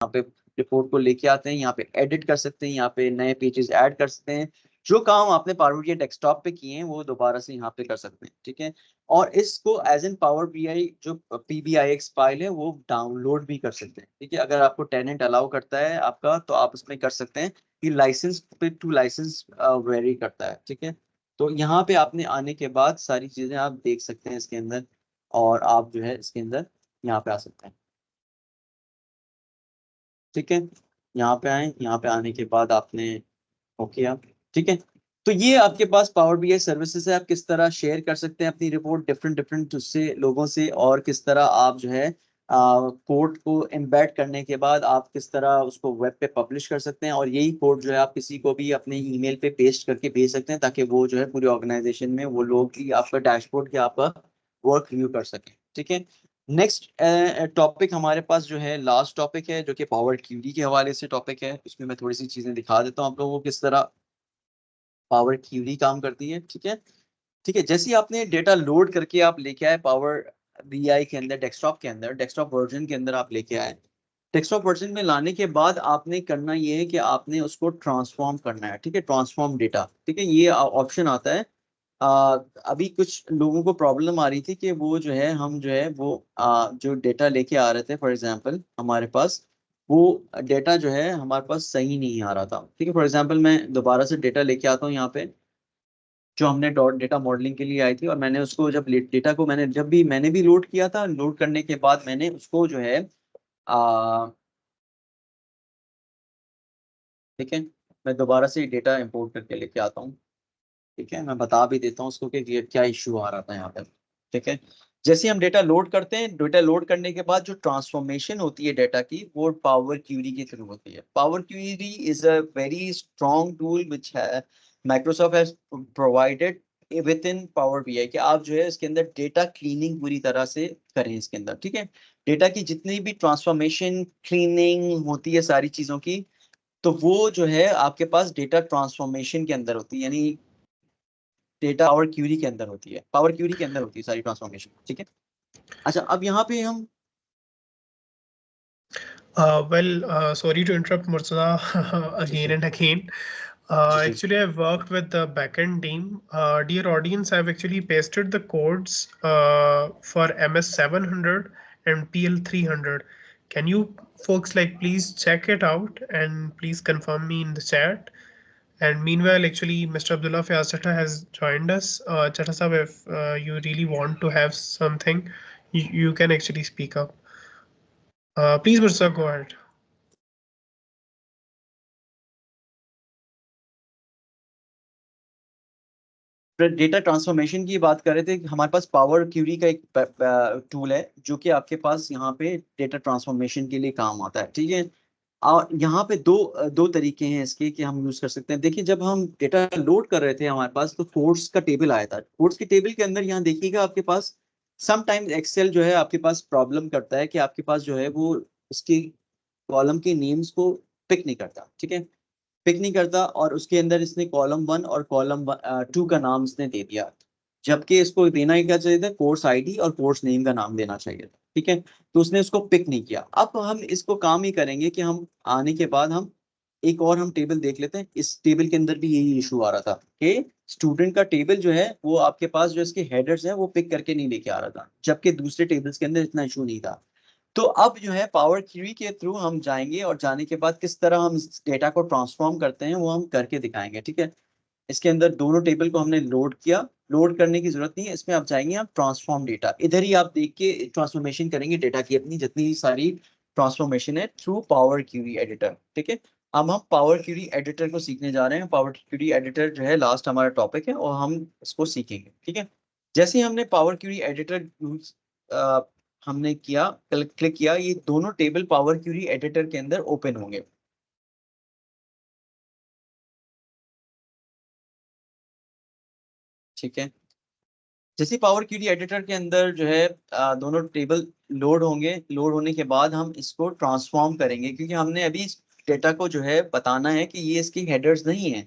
यहाँ पे रिपोर्ट को लेके आते हैं, यहाँ पे एडिट कर सकते हैं, यहाँ पे नए पेजेस ऐड कर सकते हैं। जो काम आपने पावर बीआई डेस्कटॉप पे किए हैं वो दोबारा से यहाँ पे कर सकते हैं, ठीक है। और इसको एज एन पावर बीआई जो पीबीआईएक्स फाइल है वो डाउनलोड भी कर सकते हैं, ठीक है। अगर आपको टेनेंट अलाउ करता है आपका तो आप उसमें कर सकते हैं। कि लाइसेंस पे टू लाइसेंस वेरी करता है, ठीक है। तो यहाँ पे आपने आने के बाद सारी चीजें आप देख सकते हैं इसके अंदर, और आप जो है इसके अंदर यहाँ पे आ सकते हैं, ठीक है। यहाँ पे आए, यहाँ पे आने के बाद आपने ओके आप, ठीक है। तो ये आपके पास पावर बीआई सर्विसेज है, आप किस तरह शेयर कर सकते हैं अपनी रिपोर्ट डिफरेंट डिफरेंट उससे लोगों से, और किस तरह आप जो है कोड को एम्बेड करने के बाद आप किस तरह उसको वेब पे पब्लिश कर सकते हैं, और यही कोड जो है आप किसी को भी अपने ईमेल पे पेस्ट करके भेज सकते हैं, ताकि वो जो है पूरी ऑर्गेनाइजेशन में वो लोग ही आपका डैशबोर्ड के आपका वर्क रिव्यू कर सकें, ठीक है। नेक्स्ट टॉपिक हमारे पास जो है लास्ट टॉपिक है, जो कि पावर क्यूरी के हवाले से टॉपिक है। उसमें मैं थोड़ी सी चीजें दिखा देता हूँ आप लोगों को किस तरह पावर क्यूरी काम करती है, ठीक है। ठीक है, जैसे ही आपने डेटा लोड करके आप लेके आए पावर बीआई के अंदर, डेस्कटॉप के अंदर, डेस्कटॉप वर्जन के अंदर आप लेके आए, डेस्कटॉप वर्जन में लाने के बाद आपने करना ये है कि आपने उसको ट्रांसफॉर्म करना है, ठीक है। ट्रांसफॉर्म डेटा, ठीक है, ये ऑप्शन आता है। अभी कुछ लोगों को प्रॉब्लम आ रही थी कि वो जो है हम जो है वो जो डेटा लेके आ रहे थे फॉर एग्जांपल हमारे पास, वो डेटा जो है हमारे पास सही नहीं आ रहा था, ठीक है। फॉर एग्जांपल मैं दोबारा से डेटा लेके आता हूँ यहाँ पे, जो हमने डॉट डेटा मॉडलिंग के लिए आई थी, और मैंने उसको जब डेटा को मैंने भी लोड किया था, लोड करने के बाद मैंने उसको जो है आ, ठीक है, मैं दोबारा से डेटा इंपोर्ट करके लेके आता हूँ, ठीक है। मैं बता भी देता हूँ उसको कि ये क्या इश्यू आ रहा था यहाँ पे, ठीक है। जैसे हम डेटा लोड करते हैं, डेटा लोड करने के बाद जो ट्रांसफॉर्मेशन होती है डेटा की, वो पावर क्यूरी के थ्रू होती है। Power query is a very strong tool which है Microsoft has provided within power BI, कि आप जो है इसके अंदर डेटा क्लीनिंग पूरी तरह से करें इसके अंदर, ठीक है। डेटा की जितनी भी ट्रांसफॉर्मेशन क्लीनिंग होती है सारी चीजों की, तो वो जो है आपके पास डेटा ट्रांसफॉर्मेशन के अंदर होती है, यानी डेटा पावर क्यूरी के अंदर होती है, पावर क्यूरी के अंदर होती है सारी ट्रांसफॉर्मेशन, ठीक है। अच्छा, अब यहाँ पे हम Sorry to interrupt, Murtaza, ji again जी and again. जी जी Actually, I've worked with the backend team. Dear audience, I've actually pasted the codes for MS 700 and PL 300. Can you folks please check it out and please confirm me in the chat? And meanwhile, actually, Mr. Abdullah Fayaz Chatta has joined us. Chatta sahab, if you really want to have something, you can actually speak up. Please, Murtaza, go ahead. Data transformation की बात कर रहे थे, हमारे पास power Curie का एक tool है जो कि आपके पास यहाँ पे डेटा ट्रांसफॉर्मेशन के लिए काम आता है, ठीक है। और यहाँ पे दो तरीके हैं इसके कि हम यूज कर सकते हैं। देखिए, जब हम डेटा लोड कर रहे थे हमारे पास तो कोड्स का टेबल आया था, कोड्स के टेबल के अंदर यहाँ देखिएगा आपके पास समटाइम्स एक्सेल जो है आपके पास प्रॉब्लम करता है कि आपके पास जो है वो उसकी कॉलम के नेम्स को पिक नहीं करता, ठीक है, पिक नहीं करता, और उसके अंदर इसने कॉलम 1 और कॉलम 2 का नाम इसने दे दिया, जबकि इसको देना ही क्या चाहिए था, कोर्स आईडी और कोर्स नेम का नाम देना चाहिए था, ठीक है। तो उसने उसको पिक नहीं किया। अब हम इसको काम ही करेंगे कि हम आने के बाद हम एक और हम टेबल देख लेते हैं। इस टेबल के अंदर भी यही इशू आ रहा था कि स्टूडेंट का टेबल जो है वो आपके पास जो इसके हेडर्स हैं वो पिक करके नहीं लेके आ रहा था, जबकि दूसरे टेबल्स के अंदर इतना इशू नहीं था। तो अब जो है पावर क्यूरी के थ्रू हम जाएंगे, और जाने के बाद किस तरह हम इस डेटा को ट्रांसफॉर्म करते हैं वो हम करके दिखाएंगे, ठीक है। इसके अंदर दोनों टेबल को हमने लोड किया, लोड करने की जरूरत नहीं है, इसमें आप जाएंगे आप ट्रांसफॉर्म डेटा, इधर ही आप देख के ट्रांसफॉर्मेशन करेंगे डेटा की अपनी जितनी सारी ट्रांसफॉर्मेशन है थ्रू पावर क्यूरी एडिटर, ठीक है। अब हम पावर क्यूरी एडिटर को सीखने जा रहे हैं। पावर क्यूरी एडिटर जो है लास्ट हमारा टॉपिक है और हम इसको सीखेंगे, ठीक है। जैसे ही हमने पावर क्यूरी एडिटर यूज हमने किया, क्लिक किया, ये दोनों टेबल पावर क्यूरी एडिटर के अंदर ओपन होंगे, ठीक है। जैसे पावर क्यूरी एडिटर के अंदर जो है दोनों टेबल लोड होंगे, लोड होने के बाद हम इसको ट्रांसफॉर्म करेंगे, क्योंकि हमने अभी इस डेटा को जो है बताना है कि ये इसके हेडर्स नहीं है,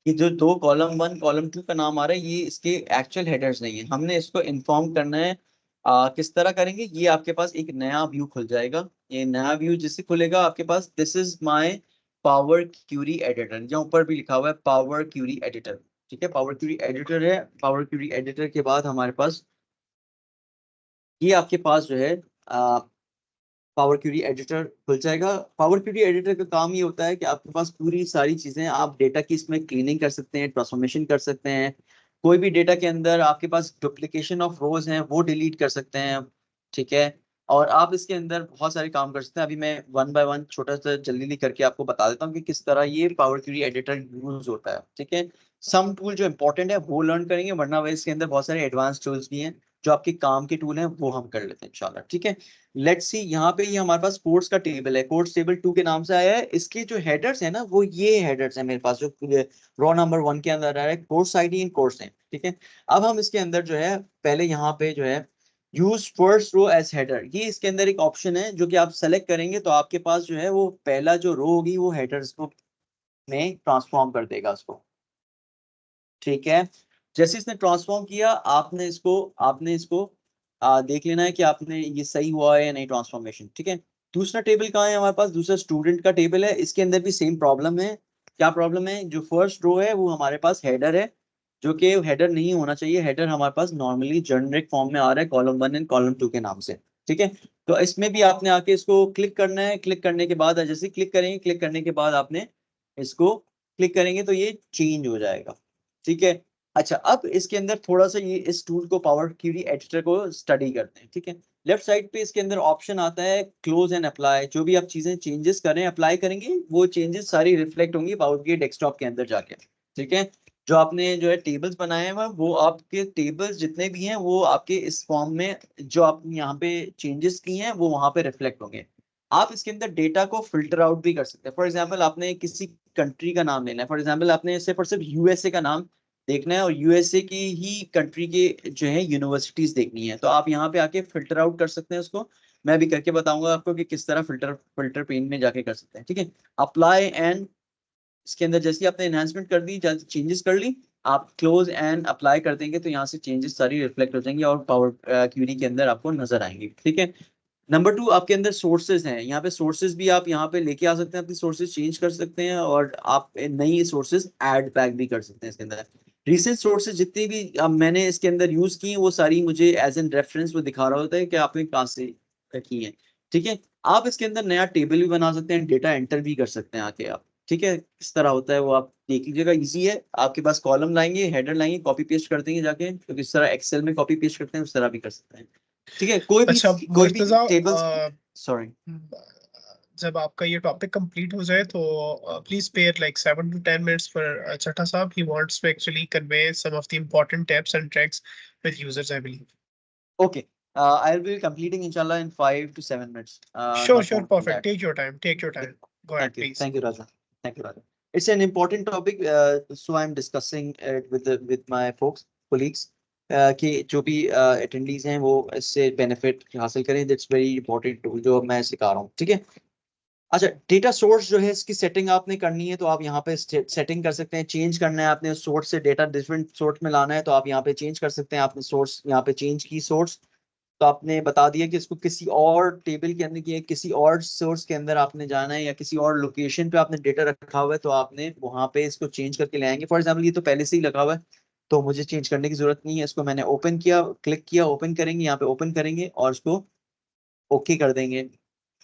कि जो दो कॉलम 1 कॉलम 2 का नाम आ रहा है ये इसके एक्चुअल हेडर्स नहीं है। हमने इसको इन्फॉर्म करना है किस तरह करेंगे, ये आपके पास एक नया व्यू खुल जाएगा। ये नया व्यू जिससे खुलेगा आपके पास, this is my power query editor, जहाँ ऊपर भी लिखा हुआ है पावर क्यूरी एडिटर। ठीक है, पावर क्यूरी एडिटर है। पावर क्यूरी एडिटर के बाद हमारे पास ये आपके पास जो है पावर क्यूरी एडिटर खुल जाएगा। पावर क्यूरी एडिटर का काम ये होता है कि आपके पास पूरी सारी चीजें, आप डेटा की इसमें क्लीनिंग कर सकते हैं, ट्रांसफॉर्मेशन कर सकते हैं। कोई भी डेटा के अंदर आपके पास डुप्लीकेशन ऑफ रोज हैं वो डिलीट कर सकते हैं। ठीक है, और आप इसके अंदर बहुत सारे काम कर सकते हैं। अभी मैं वन बाय वन छोटा सा जल्दी करके आपको बता देता हूँ कि किस तरह ये पावर क्यूरी एडिटर यूज होता है। ठीक है, सम टूल जो इंपॉर्टेंट है वो लर्न करेंगे, वरना वह इसके अंदर बहुत सारे एडवांस टूल्स भी हैं जो आपके काम के टूल हैं, वो हम कर लेते हैं इंशाल्लाह। ठीक है, लेट्स सी, यहाँ पे ये हमारे पास कोर्स का टेबल है, कोर्स टेबल 2 के नाम से आया है। इसके जो हेडर्स है ना, वो ये हेडर्स है मेरे पास, जो रॉ नंबर 1 के अंदर आ रहा है, course ID and course name. ठीक है, अब हम इसके अंदर जो है पहले यहाँ पे जो है use first row as header, ये इसके अंदर एक ऑप्शन है जो कि आप सेलेक्ट करेंगे तो आपके पास जो है वो पहला जो रो होगी वो हेडर्स को में ट्रांसफॉर्म कर देगा उसको। ठीक है, जैसे इसने ट्रांसफॉर्म किया, आपने इसको देख लेना है कि आपने ये सही हुआ है या नहीं ट्रांसफॉर्मेशन। ठीक है, दूसरा टेबल कहाँ है हमारे पास, दूसरा स्टूडेंट का टेबल है। इसके अंदर भी सेम प्रॉब्लम है। क्या प्रॉब्लम है, जो फर्स्ट रो है वो हमारे पास हेडर है, जो कि हेडर नहीं होना चाहिए। हेडर हमारे पास नॉर्मली जेनेरिक फॉर्म में आ रहा है कॉलम 1 एंड कॉलम 2 के नाम से। ठीक है, तो इसमें भी आपने आके इसको क्लिक करना है। क्लिक करने के बाद जैसे क्लिक करेंगे, क्लिक करने के बाद आपने इसको क्लिक करेंगे तो ये चेंज हो जाएगा। ठीक है, अच्छा, अब इसके अंदर थोड़ा सा ये इस टूल को, पावर क्यूरी एडिटर को स्टडी करते हैं। ठीक है, लेफ्ट साइड पे इसके अंदर ऑप्शन आता है क्लोज एंड अप्लाई। जो भी आप चीजें चेंजेस करें, अप्लाई करेंगे, वो चेंजेस सारी रिफ्लेक्ट होंगी पावर क्यूरी डेस्कटॉप के अंदर जाके। ठीक है, जो आपने जो है टेबल्स बनाए हैं वो आपके टेबल्स जितने भी हैं वो आपके इस फॉर्म में, जो आपने यहाँ पे चेंजेस किए हैं वो वहां पे रिफ्लेक्ट होंगे। आप इसके अंदर डेटा को फिल्टर आउट भी कर सकते हैं। फॉर एग्जाम्पल, आपने किसी कंट्री का नाम लेना है, फॉर एग्जाम्पल आपने सिर्फ और सिर्फ यूएसए का नाम देखना है और यूएसए की ही कंट्री के जो है यूनिवर्सिटीज देखनी है, तो आप यहाँ पे आके फिल्टर आउट कर सकते हैं उसको। मैं भी करके बताऊंगा आपको कि किस तरह फिल्टर फिल्टर पेन में जाके कर सकते हैं। ठीक है, अप्लाई एंड, इसके अंदर जैसे आपने एनहांसमेंट कर दी, चेंजेस कर ली, आप क्लोज एंड अप्लाई कर देंगे तो यहाँ से चेंजेस सारी रिफ्लेक्ट हो जाएंगी और पावर क्यूरी के अंदर आपको नजर आएंगी। ठीक है, नंबर 2, आपके अंदर सोर्सेज हैं। यहाँ पे सोर्सेज भी आप यहाँ पे लेके आ सकते हैं, अपनी सोर्सेज चेंज कर सकते हैं और आप नई सोर्सेज ऐड बैक भी कर सकते हैं इसके अंदर। रिसेंट सोर्सेज जितनी भी मैंने इसके अंदर यूज की हैं, वो सारी मुझे एज एन रेफरेंस वो दिखा रहा होता है कि आपने कहाँ से की है। ठीक है, आप इसके अंदर नया टेबल भी बना सकते हैं, डेटा एंटर भी कर सकते हैं आके आप। ठीक है, किस तरह होता है वो आप देख लीजिएगा, इजी है। आपके पास कॉलम लाएंगे, हेडर लाएंगे, कॉपी पेस्ट कर देंगे जाके, तो किस तरह एक्सेल में कॉपी पेस्ट करते हैं उस तरह भी कर सकते हैं। ठीक है, अच्छा कोई भी मुर्तजा, टेबल्स, सॉरी। जब आपका ये टॉपिक कंप्लीट हो जाए तो please spare like 7 to 10 minutes for Chata साहब. He wants to actually convey some of the important tips and tricks with users, I believe. Okay, I'll be completing inshallah in 5 to 7 minutes. Sure, Not sure, more than perfect. that. Take your time. Take your time. Go ahead, Thank you. please. Thank you, Raja. Thank you, Raja. It's an important topic, so I'm discussing it with my folks, colleagues, कि जो भी attendees हैं वो इससे benefit हासिल करें। That's very important tool जो मैं सिखा रहा हूँ। ठीक है, अच्छा, डेटा सोर्स जो है इसकी सेटिंग आपने करनी है तो आप यहाँ पे सेटिंग कर सकते हैं। चेंज करना है आपने सोर्स से डेटा डिफरेंट सोर्स में लाना है तो आप यहाँ पे चेंज कर सकते हैं। आपने सोर्स यहाँ पे चेंज की सोर्स, तो आपने बता दिया कि इसको किसी और टेबल के अंदर किया, किसी और सोर्स के अंदर आपने जाना है या किसी और लोकेशन पे आपने डेटा रखा हुआ है तो आपने वहां पे इसको चेंज करके ले आएंगे। फॉर एग्जाम्पल, ये तो पहले से ही लगा हुआ है तो मुझे चेंज करने की जरूरत नहीं है। इसको मैंने ओपन किया, क्लिक किया, ओपन करेंगे, यहाँ पे ओपन करेंगे और इसको ओके कर देंगे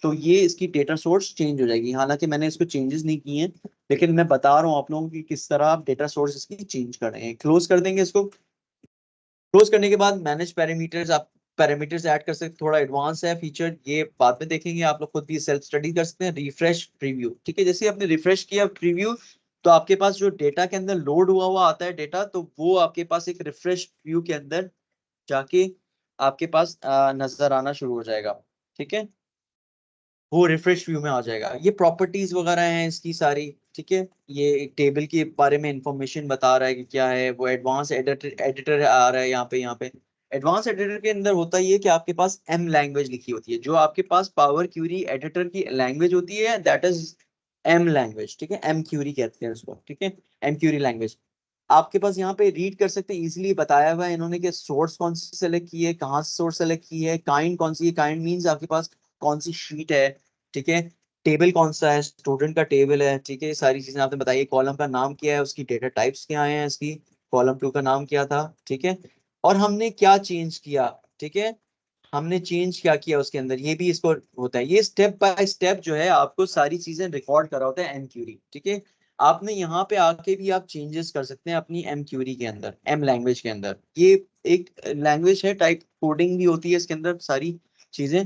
तो ये इसकी डेटा सोर्स चेंज हो जाएगी। हालांकि मैंने इसको चेंजेस नहीं किए हैं, लेकिन मैं बता रहा हूँ आप लोगों की किस तरह आप डेटा सोर्स इसकी चेंज कर रहे हैं। क्लोज कर देंगे इसको। क्लोज करने के बाद मैनेज पैरामीटर्स, आप पैरामीटर्स ऐड कर सकते हैं। थोड़ा एडवांस है फीचर, ये बाद में देखेंगे, आप लोग खुद भी सेल्फ स्टडी कर सकते हैं। रिफ्रेश प्रीव्यू, ठीक है, जैसे आपने रिफ्रेश किया प्रीव्यू तो आपके पास जो डेटा के अंदर लोड हुआ हुआ आता है डेटा, तो वो आपके पास एक रिफ्रेश व्यू के अंदर जाके आपके पास नजर आना शुरू हो जाएगा। ठीक है, वो रिफ्रेश व्यू में आ जाएगा। ये प्रॉपर्टीज वगैरह हैं इसकी सारी। ठीक है, ये टेबल के बारे में इंफॉर्मेशन बता रहा है कि क्या है वो। एडवांस एडिटर एडिटर आ रहा है यहाँ पे एडवांस एडिटर के अंदर होता ही है कि आपके पास एम लैंग्वेज लिखी होती है। जो आपके पास पावर क्यूरी एडिटर की लैंग्वेज होती है दैट इज एम लैंग्वेज। ठीक है, एम क्यूरी कहते हैं उसको। ठीक है, एम क्यूरी लैंग्वेज। आपके पास यहाँ पे रीड कर सकते हैं, इजीली बताया हुआ है इन्होंने कि सोर्स कौन सी सेलेक्ट की है, कहाँ से सोर्स सेलेक्ट की है, काइंड कौन सी है, काइंड मींस आपके पास कौन सी शीट है, ठीक है, टेबल कौन सा है, स्टूडेंट का टेबल है, ठीक है, ये सारी चीजें आपने बताई, कॉलम का नाम क्या है, उसकी डेटा टाइप्स क्या है, इसकी कॉलम 2 का नाम क्या था, ठीक है, और हमने क्या चेंज किया, ठीक है, हमने चेंज क्या किया उसके अंदर, ये भी इसको होता है। ये स्टेप बाय स्टेप जो है आपको सारी चीजें रिकॉर्ड करा होता है एम क्यूरी, ठीक है। आपने यहाँ पे आके भी आप चेंजेस कर सकते हैं अपनी एम क्यूरी के अंदर, एम लैंग्वेज के अंदर। ये एक लैंग्वेज है, टाइप कोडिंग भी होती है इसके अंदर, सारी चीजें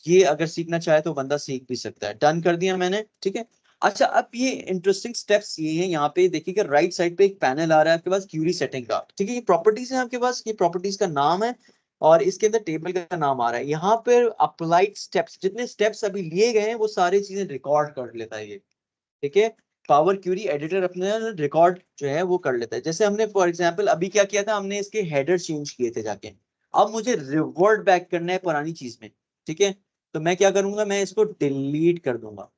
ये अगर सीखना चाहे तो बंदा सीख भी सकता है। डन कर दिया मैंने, ठीक है। अच्छा, अब ये इंटरेस्टिंग स्टेप्स ये हैं, यहाँ पे देखिएगा राइट साइड पे एक पैनल आ रहा है आपके पास क्यूरी सेटिंग का, ठीक है, ये प्रॉपर्टीज है आपके पास, ये प्रॉपर्टीज का नाम है और इसके अंदर टेबल का नाम आ रहा है। यहाँ पर अप्लाइड स्टेप्स, जितने स्टेप्स अभी लिए गए हैं वो सारी चीजें रिकॉर्ड कर लेता है ये, ठीक है। पावर क्यूरी एडिटर अपने रिकॉर्ड जो है वो कर लेता है। जैसे हमने फॉर एग्जांपल अभी क्या किया था, हमने इसके हेडर चेंज किए थे जाके, अब मुझे रिवर्ट बैक करना है पुरानी चीज में, ठीक है। तो मैं क्या करूंगा, मैं इसको डिलीट कर दूंगा,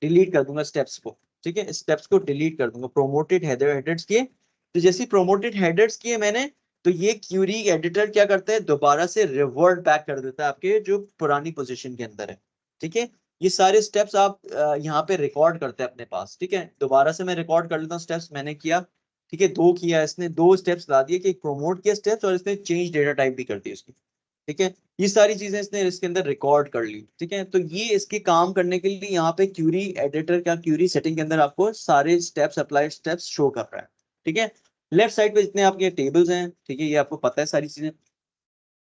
डिलीट कर दूंगा स्टेप्स को, ठीक है, स्टेप्स को डिलीट कर दूंगा। प्रोमोटेड हेडर्स किए, तो जैसे प्रोमोटेड हेडर्स किए मैंने, तो ये क्यूरी एडिटर क्या करता है, दोबारा से रिवर्ट बैक कर देता है आपके जो पुरानी पोजीशन के अंदर है, ठीक है। ये सारे स्टेप्स आप यहाँ पे रिकॉर्ड करते हैं अपने पास, ठीक है। दोबारा से मैं रिकॉर्ड कर लेता हूँ स्टेप्स मैंने किया, ठीक है, दो किया इसने, दो स्टेप्स ला दिए कि प्रोमोट किया स्टेप्स और इसने चेंज डेटा टाइप भी कर दी उसकी, ठीक है। ये सारी चीजें इसने इसके अंदर रिकॉर्ड कर ली, ठीक है। तो ये इसके काम करने के लिए यहाँ पे क्यूरी एडिटर का क्यूरी सेटिंग के अंदर आपको सारे स्टेप्स, अप्लाइड स्टेप्स शो कर रहा है, ठीक है। लेफ्ट साइड पे जितने आपके टेबल्स हैं, ठीक है, ये आपको पता है सारी चीजें।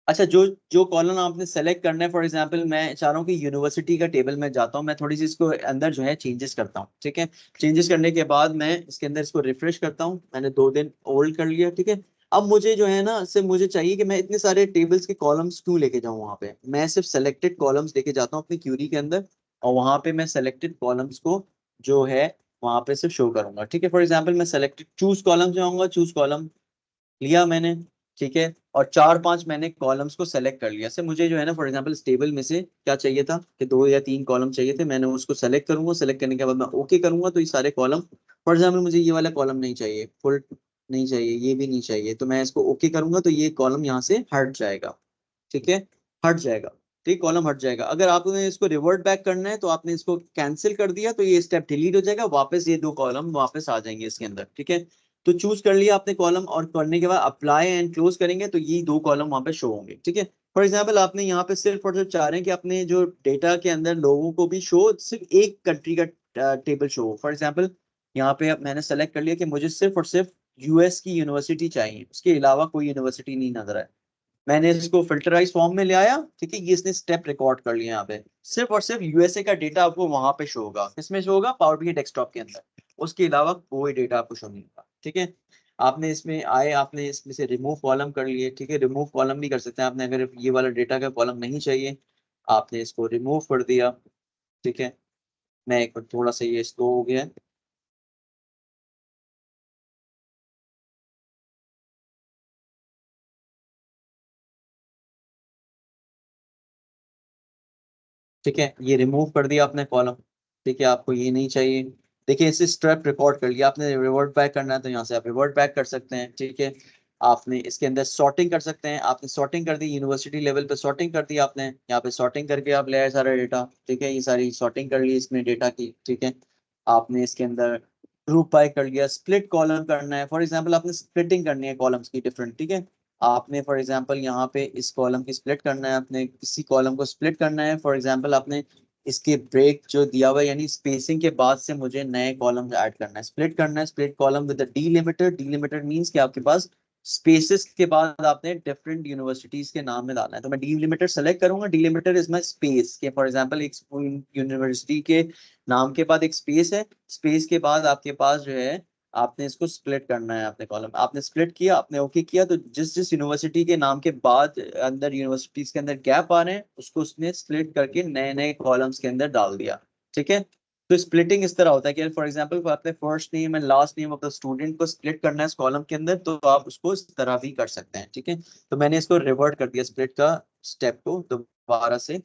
अच्छा, जो जो कॉलम आपने सेलेक्ट करना है, फॉर एग्जांपल मैं चाह रहा हूँ कि यूनिवर्सिटी का टेबल में जाता हूँ, मैं थोड़ी सी इसको अंदर जो है चेंजेस करता हूँ, ठीक है। चेंजेस करने के बाद मैं इसके अंदर इसको रिफ्रेश करता हूँ, मैंने 2 दिन ओल्ड कर लिया, ठीक है। अब मुझे जो है ना, सिर्फ मुझे चाहिए कि मैं इतने सारे टेबल्स के कॉलम्स क्यों लेके जाऊँ वहां पे, मैं सिर्फ सेलेक्टेड कॉलम्स लेके जाता हूँ अपनी क्यूरी के अंदर, और वहां पे मैं सेलेक्टेड कॉलम्स को जो है वहां पे सिर्फ शो करूंगा, ठीक है। फॉर एग्जाम्पल मैं सेलेक्टेड चूज कॉलम जाऊंगा, चूज कॉलम लिया मैंने, ठीक है, और 4-5 मैंने कॉलम्स को सेलेक्ट कर लिया। से मुझे जो है ना, फॉर एग्जांपल इस टेबल में से क्या चाहिए था कि 2 या 3 कॉलम चाहिए थे, मैंने उसको सेलेक्ट करूंगा, सेलेक्ट करने के बाद मैं ओके करूंगा, तो ये सारे कॉलम, फॉर एग्जांपल मुझे ये वाला कॉलम नहीं चाहिए, फुल नहीं चाहिए, ये भी नहीं चाहिए, तो मैं इसको ओके करूंगा, तो ये कॉलम यहाँ से हट जाएगा, ठीक है, हट जाएगा, ठीक, कॉलम हट जाएगा। अगर आपने इसको रिवर्ट बैक करना है तो आपने इसको कैंसिल कर दिया, तो ये स्टेप डिलीट हो जाएगा, वापस ये 2 कॉलम वापस आ जाएंगे इसके अंदर, ठीक है। तो चूज कर लिया आपने कॉलम, और करने के बाद अप्लाई एंड क्लोज करेंगे तो ये 2 कॉलम वहां पे शो होंगे, ठीक है। फॉर एग्जाम्पल आपने यहाँ पे सिर्फ और सिर्फ चाह रहे हैं कि अपने जो डेटा के अंदर लोगों को भी शो, सिर्फ एक कंट्री का टेबल शो हो। फॉर एग्जाम्पल यहाँ पे अब मैंने सेलेक्ट कर लिया कि मुझे सिर्फ और सिर्फ यूएस की यूनिवर्सिटी चाहिए, उसके अलावा कोई यूनिवर्सिटी नहीं नजर आए। मैंने इसको फिल्टराइज फॉर्म में ले आया, ठीक है, ये इसने स्टेप रिकॉर्ड कर लिया यहाँ पे, सिर्फ और सिर्फ यूएसए का डेटा आपको वहां पे शो होगा, किसमें शो होगा, पावर बीआई डेस्कटॉप के अंदर, उसके अलावा कोई डेटा आपको शो नहीं होगा, ठीक है। आपने इसमें आए, आपने इसमें से रिमूव कॉलम कर लिए, ठीक है, रिमूव कॉलम भी कर सकते हैं आपने, अगर ये वाला डेटा का कॉलम नहीं चाहिए, आपने इसको रिमूव कर दिया, ठीक है। मैं एक बार थोड़ा सा ये स्लो हो गया है, ठीक है, ये रिमूव कर दिया आपने कॉलम, ठीक है, आपको ये नहीं चाहिए। देखिए इसे स्टेप रिकॉर्ड कर लिया आपने, रिवर्ट बैक करना है तो यहाँ से आप रिवर्ट बैक कर सकते हैं, ठीक है। आपने इसके अंदर सॉर्टिंग कर सकते हैं, आपने सॉर्टिंग कर दी, यूनिवर्सिटी लेवल पे सॉर्टिंग कर दी आपने, यहाँ पे सॉर्टिंग करके आप ले आए सारा डेटा, ठीक है, ये सारी सॉर्टिंग कर ली इसमें डेटा की, ठीक है। आपने इसके अंदर ग्रुप बाय कर लिया, स्प्लिट कॉलम करना है, फॉर एग्जाम्पल आपने स्प्लिटिंग करनी है कॉलम्स की डिफरेंट, ठीक है। आपने फॉर एग्जांपल यहाँ पे इस कॉलम की स्प्लिट करना है, आपने किसी कॉलम को स्प्लिट करना है, फॉर एग्जांपल आपने इसके ब्रेक जो दिया हुआ है, यानी स्पेसिंग के बाद से मुझे नए कॉलम ऐड करना है, स्प्लिट करना है, split column with delimiter, delimiter means कि आपके पास स्पेसेस के बाद आपने डिफरेंट यूनिवर्सिटीज के नाम में डालना है, तो मैं डीलिमिटर सेलेक्ट करूंगा, डीलिमिटर इज माय स्पेस के, फॉर एग्जांपल एक यूनिवर्सिटी के नाम के बाद एक स्पेस है, स्पेस के बाद आपके पास जो है आपने इसको स्प्लिट करना है, आपने कॉलम आपने स्प्लिट किया, आपने ओके किया, तो जिस जिस यूनिवर्सिटी के नाम के बाद अंदर यूनिवर्सिटीज के अंदर गैप आ रहे हैं उसको उसने स्प्लिट करके नए नए कॉलम्स के अंदर डाल दिया, ठीक है। तो स्प्लिटिंग इस तरह होता है कि फॉर एग्जांपल आपने first name and last name of the student को स्प्लिट करना है इस कॉलम के अंदर, तो आप उसको इस तरह भी कर सकते हैं, ठीक है। तो मैंने इसको रिवर्ट कर दिया, स्प्लिट का स्टेप को दोबारा से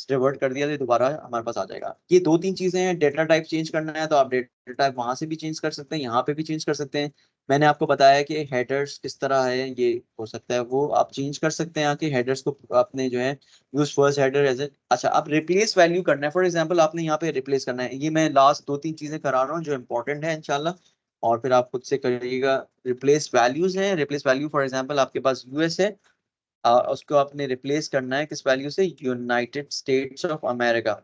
रिवर्ट कर दिया, तो दोबारा हमारे पास आ जाएगा। ये 2-3 चीजें हैं, डेटा टाइप चेंज करना है तो आप डेटा टाइप वहां से भी चेंज कर सकते हैं, यहाँ पे भी चेंज कर सकते हैं, मैंने आपको बताया कि हेडर्स किस तरह है, ये हो सकता है वो आप चेंज कर सकते हैं आके हेडर्स को अपने जो है use first header as a. अच्छा, आप रिप्लेस वैल्यू करना है, फॉर एग्जांपल आपने यहाँ पे रिप्लेस करना है, ये मैं लास्ट 2-3 चीजें करा रहा हूँ जो इंपॉर्टेंट है इंशाल्लाह, और फिर आप खुद से करिएगा। रिप्लेस वैल्यूज है, रिप्लेस वैल्यू फॉर एग्जांपल आपके पास यूएस है, उसको आपने रिप्लेस करना है किस वैल्यू से, यूनाइटेड स्टेट्स ऑफ अमेरिका।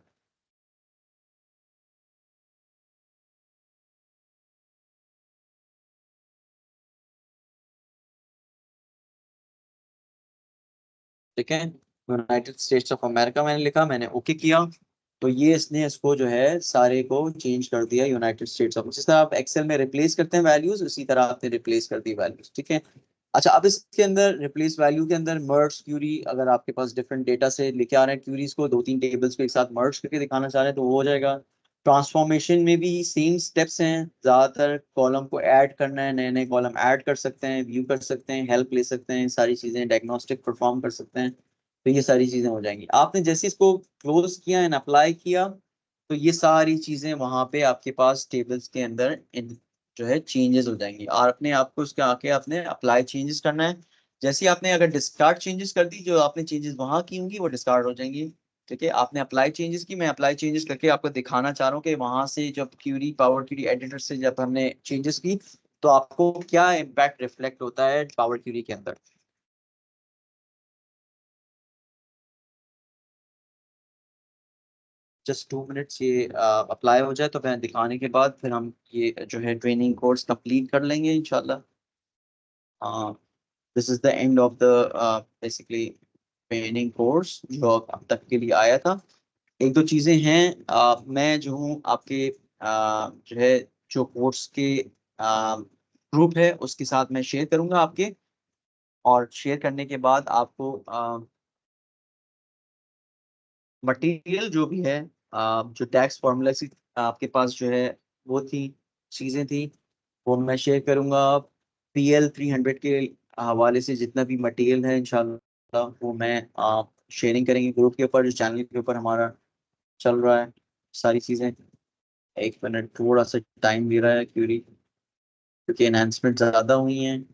ठीक है, यूनाइटेड स्टेट्स ऑफ अमेरिका मैंने लिखा, मैंने ओके किया, तो ये इसने इसको जो है सारे को चेंज कर दिया यूनाइटेड स्टेट्स ऑफ, जिस तरह आप एक्सेल में रिप्लेस करते हैं वैल्यूज, उसी तरह आपने रिप्लेस कर दी वैल्यूज। ठीक है। अच्छा, अब इसके अंदर रिप्लेस वैल्यू के अंदर मर्ज क्यूरी, अगर आपके पास डिफरेंट डेटा से लेके आ रहे हैं क्यूरीज को, 2-3 टेबल्स को एक साथ मर्ज करके दिखाना चाह रहे हैं तो वो हो जाएगा। ट्रांसफॉर्मेशन में भी सेम स्टेप्स हैं, ज्यादातर कॉलम को ऐड करना है, नए नए कॉलम ऐड कर सकते हैं, व्यू कर सकते हैं, हेल्प ले सकते हैं, सारी चीजें, डायग्नोस्टिक परफॉर्म कर सकते हैं, तो ये सारी चीजें हो जाएंगी। आपने जैसे इसको क्लोज किया एंड अप्लाई किया, तो ये सारी चीजें वहां पे आपके पास टेबल्स के अंदर जो है चेंजेस हो जाएंगी, और अपने आपको उसके आके आपने अप्लाई चेंजेस करना है। जैसे ही आपने अगर डिस्कार्ड चेंजेस कर दी, जो आपने चेंजेस वहां की होंगी वो डिस्कार्ड हो जाएंगी। ठीक है, आपने अप्लाई चेंजेस की, मैं अप्लाई चेंजेस करके आपको दिखाना चाह रहा हूँ कि वहां से जब क्यूरी पावर क्यूरी एडिटर से जब हमने चेंजेस की, तो आपको क्या इम्पैक्ट रिफ्लेक्ट होता है पावर क्यूरी के अंदर। जस्ट 2 मिनट्स, ये अप्लाई हो जाए तो मैं दिखाने के बाद फिर हम ये जो है ट्रेनिंग कोर्स कंप्लीट कर लेंगे इंशाल्लाह। This is the end of the basically training course जो अब तक के लिए आया था। एक दो चीजें हैं, मैं जो हूँ आपके जो है जो कोर्स के ग्रुप है उसके साथ मैं शेयर करूंगा आपके, और शेयर करने के बाद आपको मटेरियल जो भी है, जो टैक्स फार्मूला की आपके पास जो है वो थी, चीजें थी, वो मैं शेयर करूंगा। PL 300 के हवाले से जितना भी मटेरियल है इंशाल्लाह वो मैं शेयरिंग करेंगे ग्रुप के ऊपर, जो चैनल के ऊपर हमारा चल रहा है सारी चीजें। 1 मिनट, थोड़ा सा टाइम ले रहा है क्यूरी, क्योंकि एनहांसमेंट ज्यादा हुई हैं।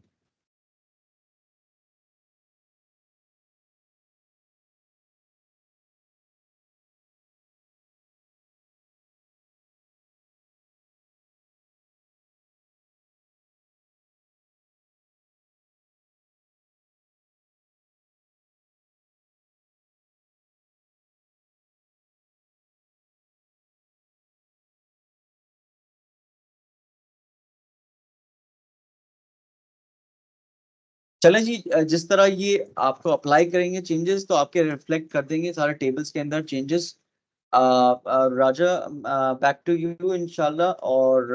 चलें जी, जिस तरह ये आपको अप्लाई करेंगे चेंजेस, तो आपके रिफ्लेक्ट कर देंगे सारे टेबल्स के अंदर changes. Raja, back to you इंशाल्लाह, और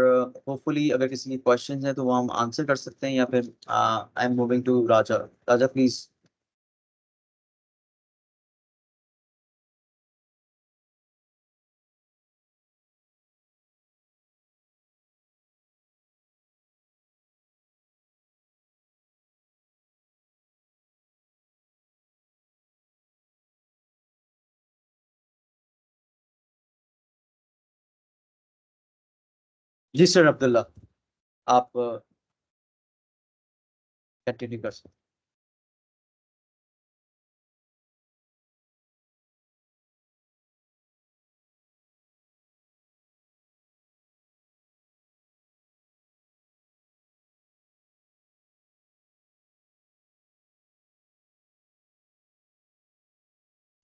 होपफुली अगर किसी के क्वेश्चंस हैं तो वो हम आंसर कर सकते हैं, या फिर I am moving to Raja. Raja please. जी सर अब्दुल्ला, आप कंटिन्यू कर सकते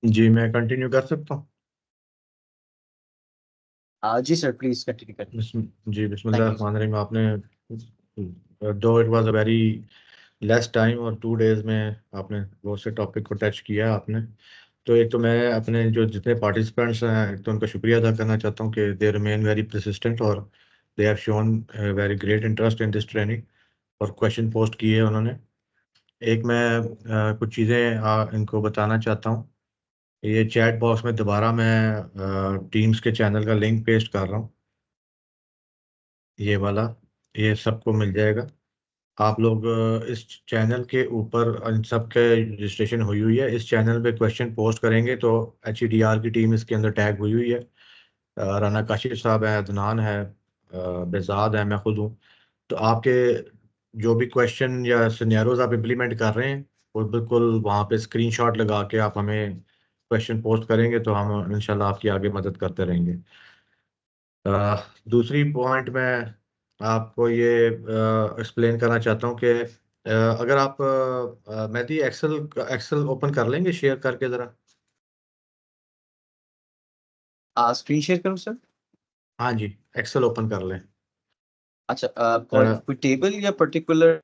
जी मैं कंटिन्यू कर सकता हूँ। हैं। जी सर प्लीज कंटिन्यू करें। जी थैंक यू। बिस्मिल्लाहिर्रहमानिर्रहीम। आपने दो it was a very less time और 2 डेज में आपने बहुत से टॉपिक को टच किया आपने। तो एक तो मैं अपने जो जितने पार्टिसिपेंट्स हैं, एक तो उनका शुक्रिया अदा करना चाहता हूँ कि दे रिमेन वेरी परसिस्टेंट और they have shown very great interest in this training, और क्वेश्चन पोस्ट किए उन्होंने। एक मैं कुछ चीज़ें इनको बताना चाहता हूँ। ये चैट बॉक्स में दोबारा मैं टीम्स के चैनल का लिंक पेस्ट कर रहा हूँ, ये वाला, ये सबको मिल जाएगा। आप लोग इस चैनल के ऊपर इन सब के रजिस्ट्रेशन हुई हुई है, इस चैनल पे क्वेश्चन पोस्ट करेंगे तो HEDR की टीम इसके अंदर टैग हुई हुई है। राना काशिफ साहब है, अदनान है, बेजाद है, मैं खुद हूँ। तो आपके जो भी क्वेश्चन या सिनेरियोज आप इम्प्लीमेंट कर रहे हैं वो बिल्कुल वहाँ पे स्क्रीनशॉट लगा के आप हमें क्वेश्चन पोस्ट करेंगे तो हम इंशाल्लाह आपकी आगे मदद करते रहेंगे। दूसरी पॉइंट मैं आपको ये एक्सप्लेन करना चाहता हूँ कि अगर आप मेहदी एक्सेल एक्सेल ओपन कर लेंगे शेयर करके ज़रा। स्क्रीन शेयर करूँ सर? हाँ जी, एक्सेल ओपन कर लें। अच्छा, अ, कोई टेबल या पर्टिकुलर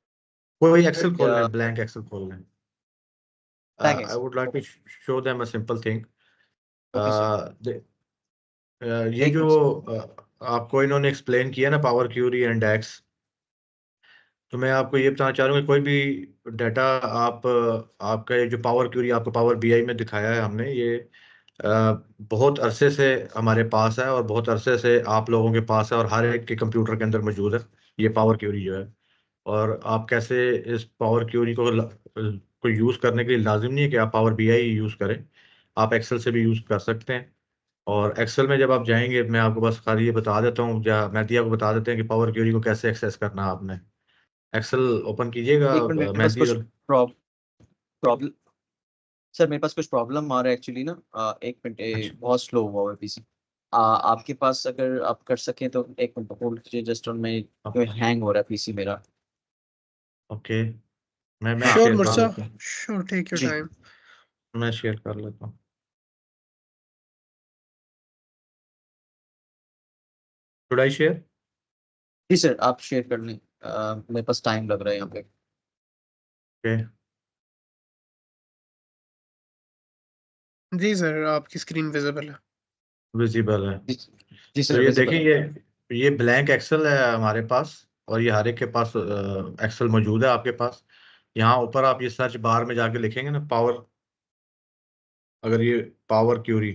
कोई एक्सेल खोल या लें, ब्लैंक एक्सेल खोल लें। Blank I Excel? Would like to show them a simple thing. Okay sir, ये एक जो मिनट सर। आपको इन्होंने एक्सप्लेन किया ना पावर क्यूरी एंड डेक्स, तो मैं आपको ये बताना चाह रहा हूँ कि कोई भी डाटा आप आपका ये जो पावर क्यूरी आपको पावर बीआई में दिखाया है हमने, ये बहुत अरसे से हमारे पास है और बहुत अरसे से आप लोगों के पास है और हर एक के कंप्यूटर के अंदर मौजूद है ये पावर क्यूरी जो है। और आप कैसे इस पावर क्यूरी को यूज़ करने के लिए लाजिम नहीं है कि आप पावर बीआई यूज़ करें, आप एक्सेल से भी यूज़ कर सकते हैं। और एक्सेल में जब आप जाएंगे, मैं आपको बस खाली ये बता देता हूँ, या मेहदी आपको बता देते हैं कि पावर क्यूरी को कैसे एक्सेस करना है आपने। एक्सेल ओपन कीजिएगा एक मिनट, मेरे पास मेहदी कुछ और प्रॉब्लम सर, मेरे पास कुछ प्रॉब्लम आ रहा है एक्चुअली ना। एक मिनट, अच्छा बहुत स्लो हुआ हुआ है पीसी। आपके पास अगर आप कर सकें तो एक मिनट होल्ड कीजिए जस्ट, और मैं हैंग हो रहा है पीसी मेरा। ओके, मैं हाँ Sure, शेयर कर Mursa. लेता हूँ। Sure, take your जी time. मैं शेयर कर लेता हूँ। Should I share? जी सर, आप शेयर कर लें। मेरे पास टाइम लग रहा है यहाँ पे। ओके, जी सर, आपकी स्क्रीन विजिबल है। विजिबल है। जी, जी तो सर, ये विजिबल देखिए, है। ये ब्लैंक एक्सेल है हमारे पास, और ये हर एक के पास एक्सेल मौजूद है आपके पास। यहाँ ऊपर आप ये सर्च बार में जाके लिखेंगे ना पावर, अगर ये पावर क्यूरी,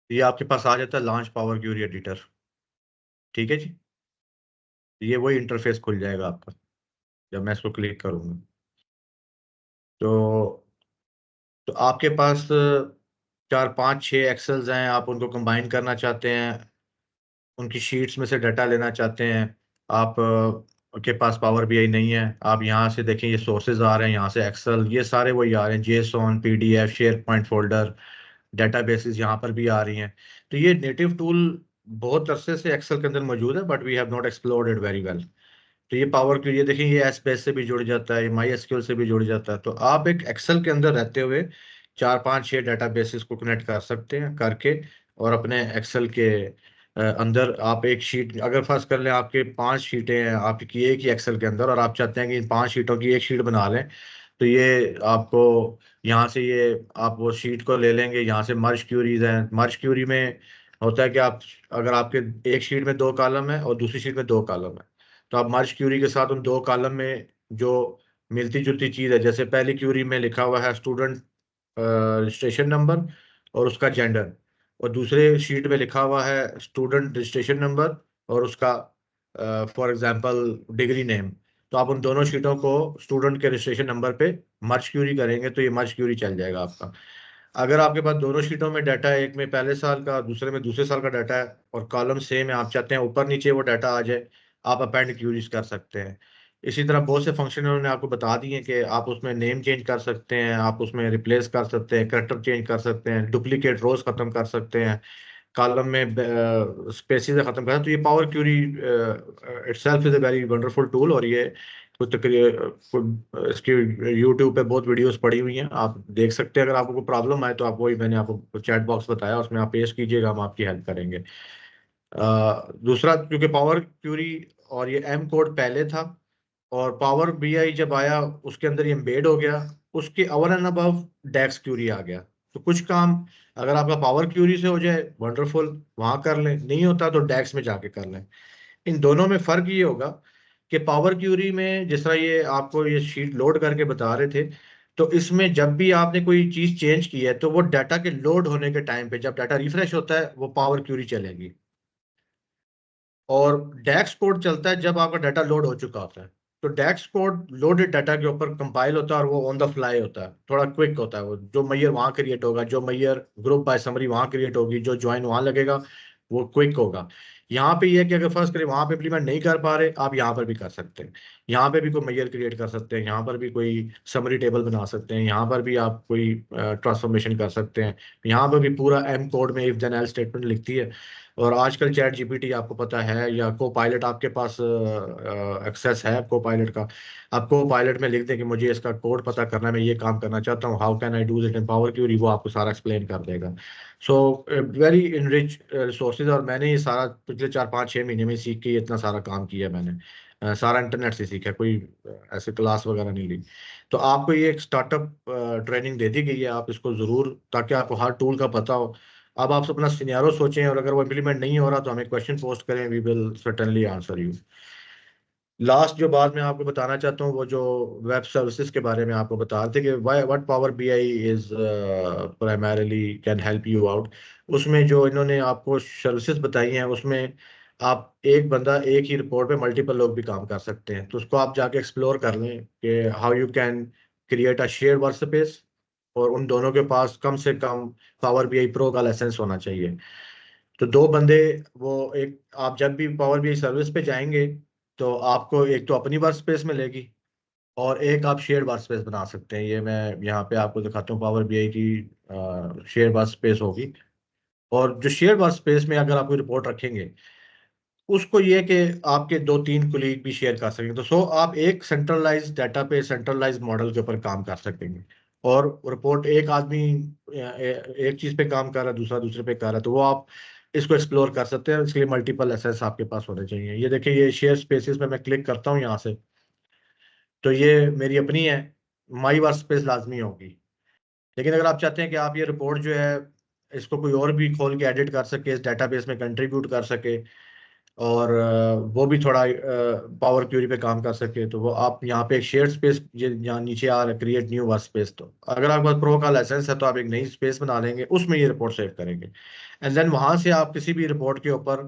ये आपके पास आ जाता है लॉन्च पावर क्यूरी एडिटर। ठीक है जी, ये वही इंटरफेस खुल जाएगा आपका जब मैं इसको क्लिक करूंगा। तो आपके पास चार पांच छह एक्सेल्स हैं, आप उनको कंबाइन करना चाहते हैं, उनकी शीट्स में से डाटा लेना चाहते हैं। आप के पास पावर बीआई नहीं है, आप यहाँ से देखें ये सोर्सेज आ रहे हैं, यहाँ से एक्सेल, ये सारे वही आ रहे हैं, JSON, PDF, share point folder, databases यहाँ पर भी आ रही हैं। तो ये नेटिव टूल बहुत अरसे से एक्सेल के अंदर मौजूद है, but we have not explored it very well. तो ये पावर क्यू, ये देखें, ये एसपीएस से भी जुड़ जाता है, ये माई एसक्यूएल से भी जुड़ जाता है। तो आप एक एक्सेल के अंदर रहते हुए चार पांच छह डेटाबेसेस को कनेक्ट कर सकते हैं करके, और अपने एक्सेल के अंदर आप एक शीट, अगर फर्ज कर लें आपके पांच शीटें हैं आपकी एक ही एक्सेल के अंदर, और आप चाहते हैं कि इन पांच शीटों की एक शीट बना लें, तो ये आपको यहाँ से ये आप वो शीट को ले लेंगे, यहाँ से मर्ज क्यूरीज हैं, मर्ज क्यूरी में होता है कि आप, अगर आपके एक शीट में दो कॉलम है और दूसरी शीट में दो कॉलम है, तो आप मर्ज क्यूरी के साथ उन दो कॉलम में जो मिलती जुलती चीज है, जैसे पहली क्यूरी में लिखा हुआ है स्टूडेंट रजिस्ट्रेशन नंबर और उसका जेंडर, और दूसरे शीट में लिखा हुआ है स्टूडेंट रजिस्ट्रेशन नंबर और उसका फॉर एग्जांपल डिग्री नेम, तो आप उन दोनों शीटों को स्टूडेंट के रजिस्ट्रेशन नंबर पे मर्ज क्यूरी करेंगे तो ये मर्ज क्यूरी चल जाएगा आपका। अगर आपके पास दोनों शीटों में डाटा है, एक में पहले साल का दूसरे में दूसरे साल का डाटा है, और कॉलम सेम है, आप चाहते हैं ऊपर नीचे वो डाटा आ जाए, आप अपेंड क्यूरीज कर सकते हैं। इसी तरह बहुत से फंक्शन उन्होंने आपको बता दिए कि आप उसमें नेम चेंज कर सकते हैं, आप उसमें रिप्लेस कर सकते हैं, कैरेक्टर चेंज कर सकते हैं, डुप्लीकेट रोज खत्म कर सकते हैं, कॉलम में स्पेसिस खत्म करना। तो ये power query itself is a very wonderful tool, और ये कुछ इसकी यूट्यूब पे बहुत वीडियोस पड़ी हुई हैं, आप देख सकते हैं। अगर आपको कोई प्रॉब्लम आए तो आप, वही मैंने आपको चैट बॉक्स बताया उसमें आप पेश कीजिएगा, हम आपकी हेल्प करेंगे। दूसरा, क्योंकि पावर क्यूरी और ये एम कोड पहले था, और पावर बीआई जब आया उसके अंदर ये एम्बेड हो गया, उसके over and above DAX query आ गया। तो कुछ काम अगर आपका पावर क्यूरी से हो जाए वंडरफुल, वहां कर लें, नहीं होता तो डेक्स में जाके कर लें। इन दोनों में फर्क ये होगा कि पावर क्यूरी में जिस तरह ये आपको ये शीट लोड करके बता रहे थे, तो इसमें जब भी आपने कोई चीज चेंज की है तो वो डाटा के लोड होने के टाइम पे, जब डाटा रिफ्रेश होता है, वो पावर क्यूरी चलेगी। और डैक्स कोड चलता है जब आपका डाटा लोड हो चुका होता है। तो डैक्स कोड लोडेड डाटा के ऊपर कंपाइल होता है, और वो ऑन द फ्लाई होता है, थोड़ा क्विक होता है। वो जो मैयर वहां क्रिएट होगा, जो मैयर ग्रुप बाय समरी वहां क्रिएट होगी, जो ज्वाइन वहां लगेगा, वो क्विक होगा। यहाँ पे ये है कि अगर फर्स्ट करें वहाँ पे इम्प्लीमेंट नहीं कर पा रहे, आप यहाँ पर भी कर सकते हैं। यहाँ पे भी कोई मेजर क्रिएट कर सकते हैं, यहाँ पर भी कोई समरी टेबल बना सकते हैं, यहाँ पर भी आप कोई ट्रांसफॉर्मेशन कर सकते हैं। यहाँ पर भी पूरा एम कोड में इफ देन एल्स स्टेटमेंट लिखती है। और आजकल चैट जीपीटी आपको पता है, या को पायलट आपके पास एक्सेस है को पायलट का, आप को पायलट में लिख दें कि मुझे इसका कोड पता करना है, मैं ये काम करना चाहता हूँ, how can I do it in power query, वो आपको सारा एक्सप्लेन कर देगा। So very enrich resources. और मैंने ये सारा पिछले 4-5-6 महीने में सीख के ये इतना सारा काम किया मैंने। सारा इंटरनेट से सीखा, कोई ऐसे क्लास वगैरह नहीं ली। तो आपको ये एक स्टार्टअप ट्रेनिंग दे दी गई है, आप इसको ज़रूर, ताकि आपको हर टूल का पता हो। अब आप अपना सिनेरियो सोचें, और अगर वो इम्प्लीमेंट नहीं हो रहा तो हमें क्वेश्चन पोस्ट करें, we will certainly answer you. Last जो बात मैं आपको बताना चाहता हूँ, वो जो वेब सर्विसेज के बारे में आपको बता रहे थे कि what power BI is primarily can help you out. उसमें जो इन्होंने आपको सर्विसेज बताई हैं, उसमें आप एक बंदा एक ही रिपोर्ट पे मल्टीपल लोग भी काम कर सकते हैं। तो उसको आप जाके एक्सप्लोर कर लें कि how you can create a share work space, और उन दोनों के पास कम से कम पावर बीआई प्रो का लाइसेंस होना चाहिए। तो दो बंदे, वो एक, आप जब भी पावर बीआई सर्विस पे जाएंगे तो आपको एक तो अपनी वर्क स्पेस मिलेगी, और एक आप शेयर वर्क स्पेस बना सकते हैं। ये मैं यहाँ पे आपको दिखाता हूँ, पावर बीआई की शेयर वर्क स्पेस होगी। और जो शेयर वर्क स्पेस में अगर आप कोई रिपोर्ट रखेंगे, उसको ये कि आपके 2-3 कुलीग भी शेयर कर सकेंगे। तो सो आप एक सेंट्रलाइज डाटा पे, सेंट्रलाइज मॉडल के ऊपर काम कर सकेंगे। और रिपोर्ट एक आदमी एक चीज पे काम कर रहा है, दूसरा दूसरे पे कर रहा है, तो वो आप इसको एक्सप्लोर कर सकते हैं। इसके लिए मल्टीपल एसेस आपके पास होने चाहिए। ये देखिए, ये शेयर स्पेसिस में मैं क्लिक करता हूँ यहाँ से, तो ये मेरी अपनी है, माई वर्क स्पेस लाजमी होगी। लेकिन अगर आप चाहते हैं कि आप ये रिपोर्ट जो है इसको कोई और भी खोल के एडिट कर सके, इस डेटाबेस में कंट्रीब्यूट कर सके, और वो भी थोड़ा पावर क्यूरी पे काम कर सके, तो वो आप यहाँ पे एक शेयर स्पेस, यहाँ नीचे आ रहा है क्रिएट न्यू वर्क स्पेस। तो अगर आपके पास प्रो का लाइसेंस है तो आप एक नई स्पेस बना लेंगे, उसमें ये रिपोर्ट सेव करेंगे। एंड देन वहां से आप किसी भी रिपोर्ट के ऊपर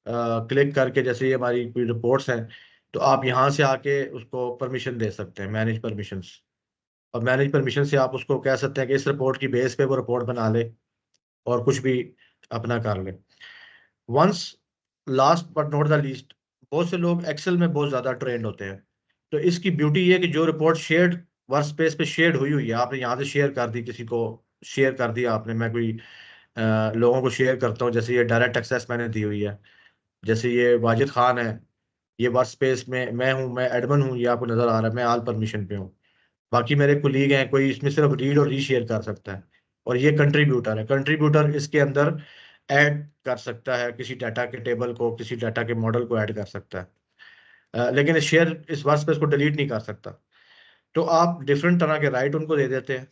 क्लिक करके, जैसे ये हमारी कोई रिपोर्ट्स हैं, तो आप यहाँ से आके उसको परमिशन दे सकते हैं, मैनेज परमिशंस। और मैनेज परमिशन से आप उसको कह सकते हैं कि इस रिपोर्ट की बेस पे वो रिपोर्ट बना ले, और कुछ भी अपना कर ले। Once, last but not the least, बहुत से लोग एक्सेल में बहुत ज़्यादा ट्रेंड होते हैं। तो इसकी ब्यूटी ये है कि जो रिपोर्ट शेयर्ड वर्क स्पेस पे शेयर्ड हुई हुई है, आपने यहाँ से शेयर कर दी, किसी को शेयर कर दिया आपने, मैं कोई लोगों को शेयर करता हूँ, जैसे ये डायरेक्ट एक्सेस मैंने दी हुई है, जैसे ये वाजिद खान है, ये वर्क स्पेस में मैं हूँ, मैं एडमिन हूँ, ये आपको नजर आ रहा है, मैं ऑल परमिशन पे हूँ। बाकी मेरे कुलीग हैं, कोई इसमें सिर्फ रीड और रीशेयर कर सकता है। और ये कंट्रीब्यूटर है, कंट्रीब्यूटर इसके अंदर ऐड कर सकता है किसी डाटा के टेबल को, किसी डाटा के मॉडल को ऐड कर सकता है, लेकिन शेयर इस वर्क स्पेस को डिलीट नहीं कर सकता। तो आप डिफरेंट तरह के राइट उनको दे देते हैं।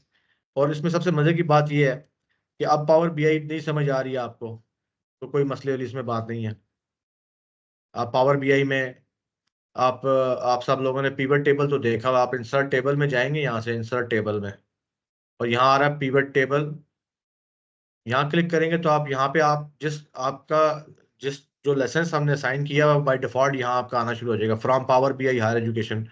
और इसमें सबसे मजे की बात यह है कि अब पावर बीआई नहीं समझ आ रही है आपको, तो कोई मसले वाली इसमें बात नहीं है। आप पावर बीआई में, आप सब लोगों ने पीवट टेबल तो देखा हुआ, आप इंसर्ट टेबल में जाएंगे, यहाँ से इंसर्ट टेबल में, और यहाँ आ रहा है पीवट टेबल। यहाँ क्लिक करेंगे तो आप यहाँ पे, आप जिस जो लेसन हमने असाइन किया हुआ, बाय डिफॉल्ट यहाँ आपका आना शुरू हो जाएगा, from power BI higher education.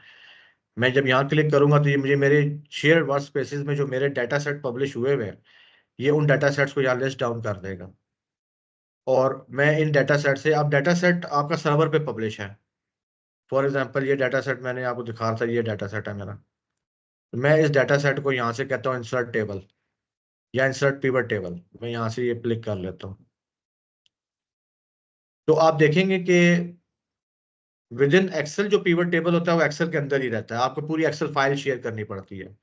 मैं जब यहाँ क्लिक करूंगा तो ये मुझे मेरे शेयर वर्क स्पेसिस में जो मेरे डाटा सेट पब्लिश हुए हुए हैं, ये उन डाटा सेट्स को यहाँ लिस्ट डाउन कर देगा। और मैं इन डाटा सेट से, अब डाटा सेट आपका सर्वर पे पब्लिश है। फॉर एग्जाम्पल, ये डाटा सेट मैंने आपको दिखा रहा था, ये डाटा सेट है मेरा। तो मैं इस डाटा सेट को यहाँ से कहता हूँ इंसर्ट टेबल, या इंसर्ट पिवट टेबल, मैं यहाँ से ये क्लिक कर लेता हूँ। तो आप देखेंगे कि विद इन एक्सेल जो पिवट टेबल होता है वो एक्सेल के अंदर ही रहता है, आपको पूरी एक्सेल फाइल शेयर करनी पड़ती है।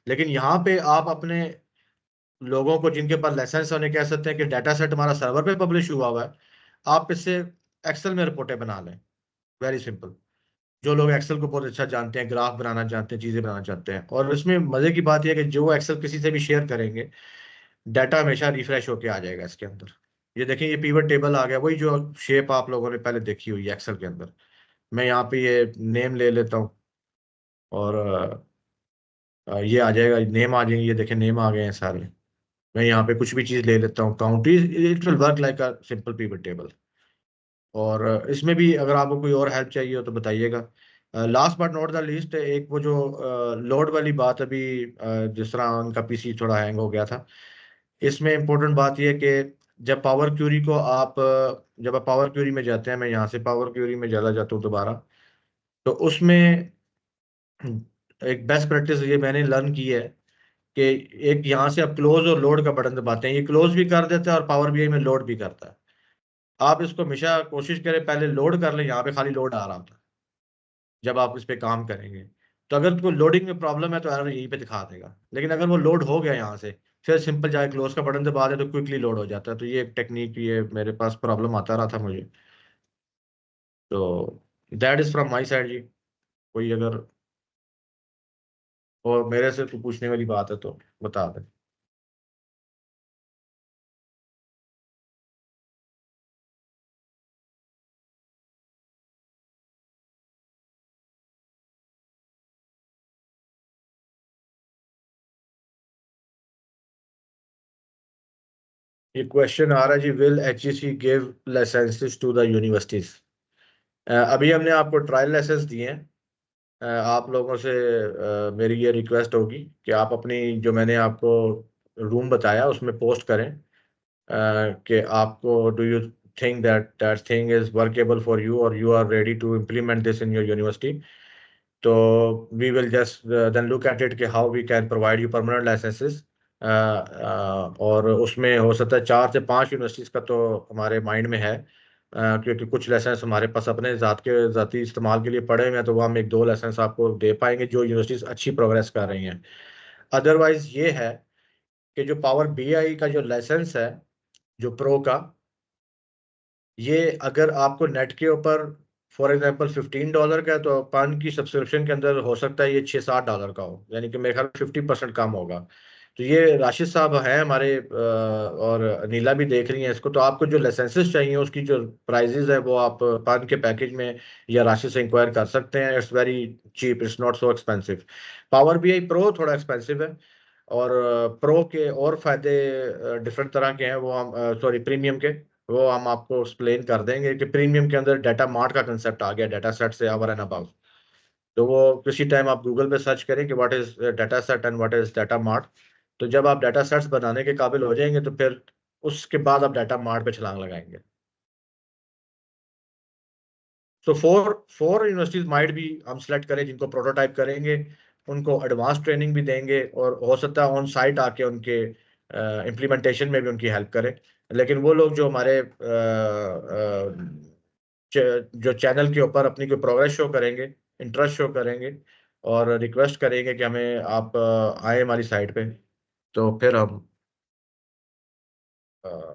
लेकिन यहाँ पे आप अपने लोगों को जिनके पास लाइसेंस है उन्हें कह सकते हैं कि डाटा सेट हमारा सर्वर पे पब्लिश हुआ हुआ है, आप इससे एक्सेल में रिपोर्टें बना लें। Very simple. जो लोग एक्सेल को बहुत अच्छा जानते हैं, ग्राफ बनाना जानते हैं, चीजें बनाना चाहते हैं, और इसमें मजे की बात यह है कि जो एक्सेल किसी से भी शेयर करेंगे, डाटा हमेशा रिफ्रेश होके आ जाएगा इसके अंदर। ये देखें, ये पिवट टेबल आ गया, वही जो शेप आप लोगों ने पहले देखी हुई है एक्सेल के अंदर। मैं यहाँ पे ये नेम ले लेता हूँ, और ये आ जाएगा, नेम आ जाएंगे, ये देखें नेम आ गए हैं सारे। मैं यहाँ पे कुछ भी चीज़ ले लेता हूँ, count, it will work like a simple pivot table. और इसमें भी अगर आपको कोई और हेल्प चाहिए हो तो बताइएगा। Last but not the least, एक वो जो लोड वाली बात, अभी जिस तरह उनका पीसी थोड़ा हैंग हो गया था, इसमें इम्पोर्टेंट बात यह है कि जब पावर क्यूरी को आप जब आप पावर क्यूरी में जाते हैं, मैं यहाँ से पावर क्यूरी में चला जाता हूँ दोबारा, तो उसमें एक बेस्ट प्रैक्टिस ये मैंने लर्न की है कि एक यहाँ से आप क्लोज और लोड का बटन दबाते हैं, ये क्लोज भी कर देता है और पावर बीआई में लोड भी करता है। आप इसको हमेशा कोशिश करें पहले लोड कर लें, यहाँ पे खाली लोड आ रहा होता है जब आप इस पे काम करेंगे। तो अगर कोई लोडिंग में प्रॉब्लम है तो एरर यहीं पे दिखा देगा, लेकिन अगर वो लोड हो गया यहाँ से, फिर सिंपल जाके क्लोज का बटन दबा दे तो क्विकली लोड हो जाता है। तो ये एक टेक्निक, ये मेरे पास प्रॉब्लम आता रहा था मुझे। तो that is from my side जी। कोई अगर और मेरे से कोई पूछने वाली बात है तो बता दें। ये क्वेश्चन आ रहा है जी, will HEC give licences to the universities? अभी हमने आपको ट्रायल लाइसेंस दिए हैं। आप लोगों से मेरी ये रिक्वेस्ट होगी कि आप अपनी जो मैंने आपको रूम बताया उसमें पोस्ट करें कि आपको do you think that that thing is workable for you और you are ready to implement this in your university. तो we will just then look at it कि how we can provide you permanent licences. और उसमें हो सकता है 4 से 5 universities का तो हमारे माइंड में है, क्योंकि कुछ लाइसेंस हमारे पास अपने ज़ाती इस्तेमाल के लिए पड़े हुए हैं, तो वो हम 1-2 लाइसेंस आपको दे पाएंगे जो यूनिवर्सिटीज़ अच्छी प्रोग्रेस कर रही हैं। अदरवाइज ये है कि जो पावर बीआई का जो लाइसेंस है, जो प्रो का, ये अगर आपको नेट के ऊपर फॉर एग्जांपल $15 का है, तो पान की सब्सक्रिप्शन के अंदर हो सकता है ये $6-7 का हो, यानी कि मेरे ख्याल 50% कम होगा। तो ये राशिद साहब हैं हमारे और नीला भी देख रही हैं इसको, तो आपको जो लाइसेंसेस चाहिए उसकी जो प्राइजेज है वो आप पान के पैकेज में या राशिद से इंक्वायर कर सकते हैं। It's very cheap, it's not so expensive. Power BI pro थोड़ा एक्सपेंसिव है, और प्रो के और फायदे डिफरेंट तरह के हैं, वो हम सॉरी प्रीमियम के, वो हम आपको एक्सप्लेन कर देंगे कि प्रीमियम के अंदर डाटा मार्ट का कंसेप्ट आ गया, डाटा सेट से ओवर एंड अबव। तो वो किसी टाइम आप गूगल पे सर्च करें कि what is data set and what is data mart. तो जब आप डाटा सेट्स बनाने के काबिल हो जाएंगे तो फिर उसके बाद आप डाटा मार्ट पे छलांग लगाएंगे। सो फोर यूनिवर्सिटीज माइट भी हम सेलेक्ट करें जिनको प्रोटोटाइप करेंगे, उनको एडवांस ट्रेनिंग भी देंगे और हो सकता है ऑन साइट आके उनके इम्प्लीमेंटेशन में भी उनकी हेल्प करें। लेकिन वो लोग जो हमारे जो चैनल के ऊपर अपनी कोई प्रोग्रेस शो करेंगे, इंटरेस्ट शो करेंगे और रिक्वेस्ट करेंगे कि हमें आप आए हमारी साइट पे, तो फिर हम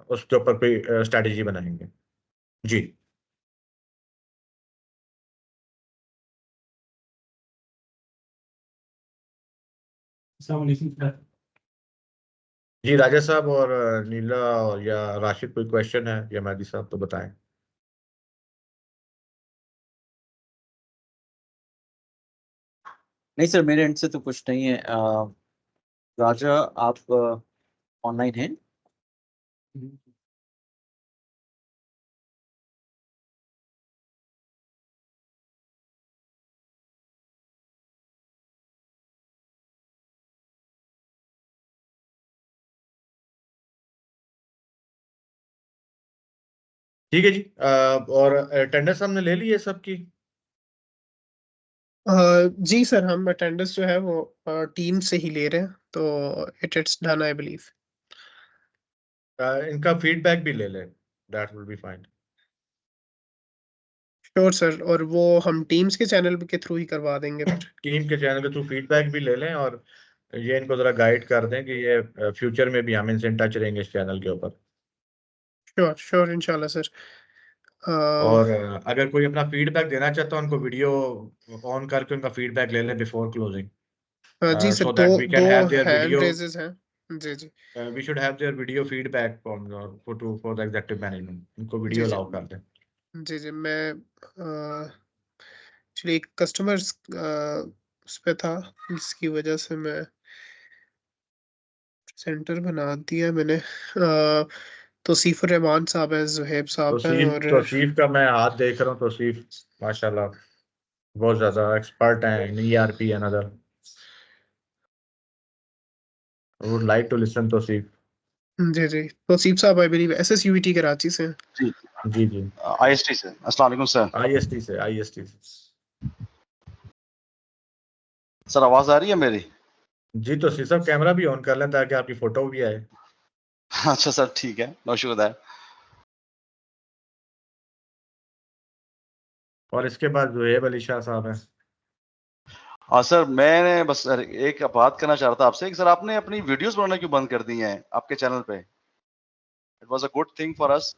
उसके ऊपर कोई स्ट्रैटेजी बनाएंगे जी। जी राजा साहब और नीला और या राशिद, कोई क्वेश्चन है या मेहदी साहब तो बताएं। नहीं सर, मेरे एंड से तो कुछ नहीं है। राजा, आप ऑनलाइन हैं? ठीक है जी। और अटेंडेंस हमने ले ली है सबकी? जी सर, हम अटेंडेंस जो है वो टीम से ही ले रहे हैं, तो इट्स डन आई बिलीव। इनका फीडबैक भी ले लें, that will be fine. Sure sir, और वो हम टीम्स के चैनल के थ्रू ही करवा देंगे फिर। टीम के चैनल के थ्रू फीडबैक भी ले लें और ये इनको जरा गाइड कर दें कि ये फ्यूचर में भी हम इनसे इन टच रहेंगे इस चैनल के ऊपर। श्योर श्योर, इंशाल्लाह सर। और अगर कोई अपना फीडबैक देना चाहता है उनको वीडियो ऑन करके उनका फीडबैक ले लें बिफोर क्लोजिंग, जी सर, so दो that we can दो have their hand video, raises हैं। जी जी we should have their video feedback on for the executive management, उनको जी वीडियो जी अलाउ कर दें। जी जी। मैं एक्चुअली एक कस्टमर्स उस पे था, जिसकी वजह से मैं सेंटर बना दिया मैंने। तौसीफुर रहमान साहब हैं, जुहैब साहब हैं, और तौसीफ का मैं हाथ देख रहा हूँ, तौसीफ माशाल्लाह बहुत ज्यादा एक्सपर्ट हैं in ERP and other. I would like to listen Tauseef. जी जी, Tauseef sahab I believe SSUET Karachi से। जी जी जी IST से। अस्सलाम वालेकुम सर। IST से सर आवाज आ रही है मेरी? जी। तो सब कैमरा भी ऑन कर लें ताकि आपकी फोटो भी आए। अच्छा सर ठीक है, नो शुक्र है। और इसके बाद जोहेब अली शाह साहब हैं। हाँ सर, मैंने बस सर एक बात करना चाह रहा था आपसे कि सर आपने अपनी वीडियोस बनाना क्यों बंद कर दी हैं आपके चैनल पे? It was a good thing for us.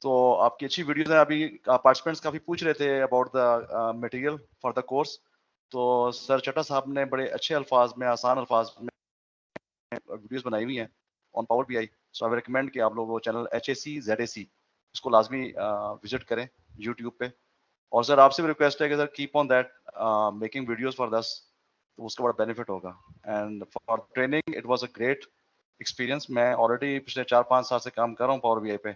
तो आपकी अच्छी वीडियोस हैं। अभी पार्टिसिपेंट्स काफी पूछ रहे थे about the material for the course. तो सर चट्टा साहब ने बड़े अच्छे अल्फाज में, आसान अल्फाज में वीडियोस बनाई हुई हैं on power BI। So I recommend कि आप लोग वो चैनल HACZAC इसको लाजमी विजिट करें यूट्यूब पे। और सर आपसे भी रिक्वेस्ट है कि sir keep on that making videos for दस, तो उसका बड़ा बेनिफिट होगा। And for training it was a great experience. मैं ऑलरेडी पिछले 4-5 साल से काम कर रहा हूँ पावर BI पे,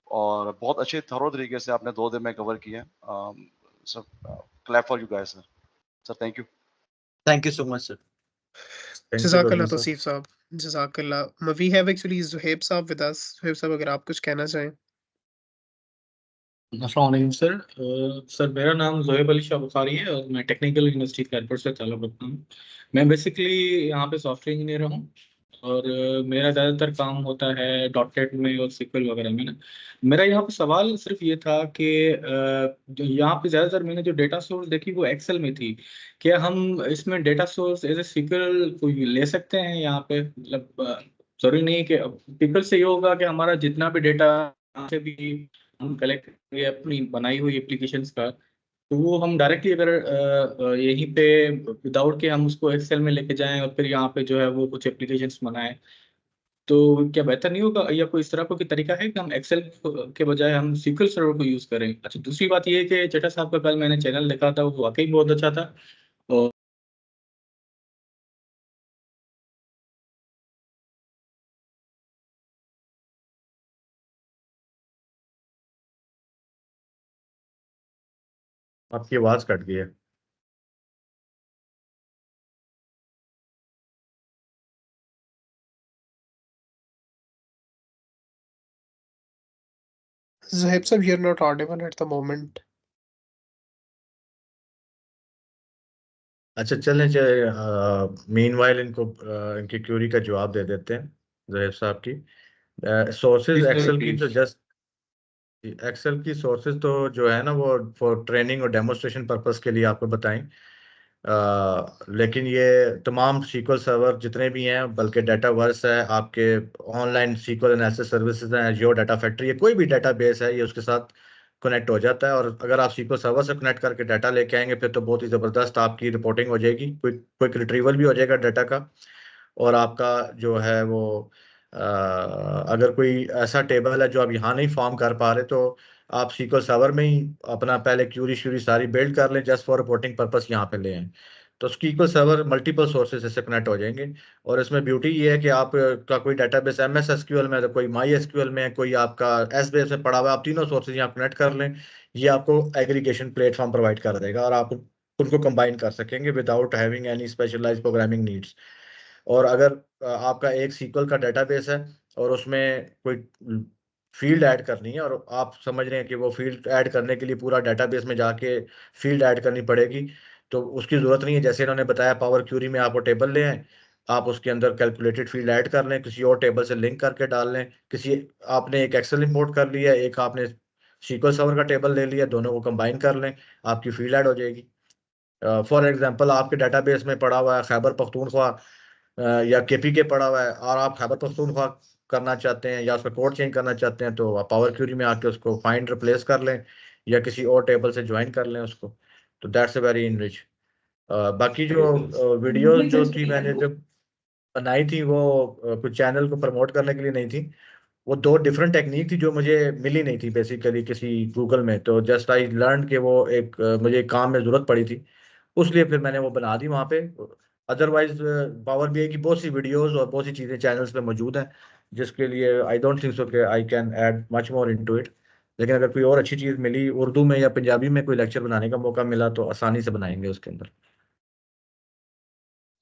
और बहुत अच्छे थरो तरीके से आपने 2 दिन में कवर किया। Sir clap for you guys sir. Sir thank you. Thank you so much sir. Thank you जज़ाकल्लाह सर। तौसीफ साहब, जज़ाकल्लाह। वी हैव एक्चुअली ज़ुहैब साहब विद अस। ज़ुहैब साहब, अगर आप कुछ कहना चाहें। अस्सलाम वालेकुम सर। सर मेरा नाम ज़ोहेब अली शाह बुखारी है और मैं टेक्निकल यूनिवर्सिटी खैरपुर से ताल्लुक़ रखता हूँ। मैं बेसिकली यहाँ पे सॉफ्टवेयर इंजीनियर हूँ और मेरा ज़्यादातर काम होता है .NET में और SQL वगैरह में ना। मेरा यहाँ पे सवाल सिर्फ ये था कि जो यहाँ पे ज़्यादातर मैंने जो डेटा सोर्स देखी वो एक्सेल में थी। क्या हम इसमें data source as a SQL कोई ले सकते हैं यहाँ पे? मतलब ज़रूरी नहीं है कि SQL से ये होगा कि हमारा जितना भी डेटा से भी हम कलेक्ट करेंगे अपनी बनाई हुई एप्लीकेशंस का, तो वो हम डायरेक्टली अगर यहीं पे विदाउट के हम उसको एक्सेल में लेके जाएं और फिर यहाँ पे जो है वो कुछ एप्लीकेशंस बनाएं, तो क्या बेहतर नहीं होगा? या कोई इस तरह कोई तरीका है कि हम एक्सेल के बजाय हम SQL सर्वर को यूज करें? अच्छा, दूसरी बात ये है कि चटा साहब का कल मैंने चैनल देखा था, वो वाकई बहुत अच्छा था। और आपकी आवाज कट गई है। ज़ुहैब साहब, you are not audible at the moment. अच्छा चलें, मीनवाइल इनको इनकी क्यूरी का जवाब दे देते हैं जोहेब साहब की। सोर्सेज एक्सेल की तो जस्ट एक्सेल की सोर्सेज तो जो है ना वो फॉर ट्रेनिंग और डेमोस्ट्रेशन पर्पस के लिए आपको बताएं। लेकिन ये तमाम SQL सर्वर जितने भी हैं, बल्कि डाटा वर्स है, आपके ऑनलाइन SQL एनालिसिस सर्विसेज हैं, जियो डाटा फैक्ट्री, ये कोई भी डाटा बेस है ये उसके साथ कनेक्ट हो जाता है। और अगर आप SQL सर्वर से कनेक्ट करके डाटा लेके आएंगे फिर तो बहुत ही ज़बरदस्त आपकी रिपोर्टिंग हो जाएगी, क्विक रिट्रीवल भी हो जाएगा डाटा का। और आपका जो है वो अगर कोई ऐसा टेबल है जो आप यहाँ नहीं फॉर्म कर पा रहे, तो आप SQL सर्वर में ही अपना पहले क्यूरी श्यूरी सारी बिल्ड कर लें, जस्ट फॉर रिपोर्टिंग पर्पस यहाँ पे ले आएं। तो SQL सर्वर मल्टीपल सोर्सेज से कनेक्ट हो जाएंगे। और इसमें ब्यूटी ये है कि आप का कोई डाटाबेस MS SQL में है, तो कोई MySQL में है, कोई आपका SBase में पड़ा हुआ है, आप तीनों सोर्सेज यहाँ कनेक्ट कर लें। ये आपको एग्रीगेशन प्लेटफॉर्म प्रोवाइड कर देगा और आप उनको कंबाइन कर सकेंगे without having any specialised programming needs. और अगर आपका एक SQL का डेटाबेस है और उसमें कोई फील्ड ऐड करनी है और आप समझ रहे हैं कि वो फील्ड ऐड करने के लिए पूरा डेटाबेस में जाके फील्ड ऐड करनी पड़ेगी, तो उसकी ज़रूरत नहीं है। जैसे इन्होंने बताया पावर क्यूरी में आप वो टेबल ले आएँ, आप उसके अंदर कैलकुलेटेड फील्ड ऐड कर लें, किसी और टेबल से लिंक करके डाल लें। किसी आपने एक एक्सेल इंपोर्ट कर लिया, एक आपने SQL सर्वर का टेबल ले लिया, दोनों को कंबाइन कर लें, आपकी फील्ड ऐड हो जाएगी। फॉर एग्जांपल आपके डेटाबेस में पड़ा हुआ है खैबर पख्तूनख्वा या KPK पड़ा हुआ है और आप खैबर पख्तूनख्वा करना चाहते हैं या उसका कोड चेंज करना चाहते हैं, तो आप पावर क्यूरी में आके उसको फाइंड रिप्लेस कर लें या किसी और टेबल से ज्वाइन कर लें उसको। तो दैट्स अ वेरी इनरिच। बाकी जो वीडियो जो थी मैंने जब बनाई थी वो कुछ चैनल को प्रमोट करने के लिए नहीं थी। वो 2 डिफरेंट टेक्निक थी जो मुझे मिली नहीं थी बेसिकली किसी गूगल में। तो जस्ट आई लर्न के वो एक मुझे काम में ज़रूरत पड़ी थी, उसलिए फिर मैंने वो बना दी वहाँ पे। अदरवाइज पावर BI की बहुत सी वीडियोस और बहुत सी चीज़ें चैनल्स पे मौजूद हैं, जिसके लिए आई डोंट थिंक सो कि I can add much more into it. लेकिन अगर कोई और अच्छी चीज़ मिली, उर्दू में या पंजाबी में कोई लेक्चर बनाने का मौका मिला, तो आसानी से बनाएंगे उसके अंदर।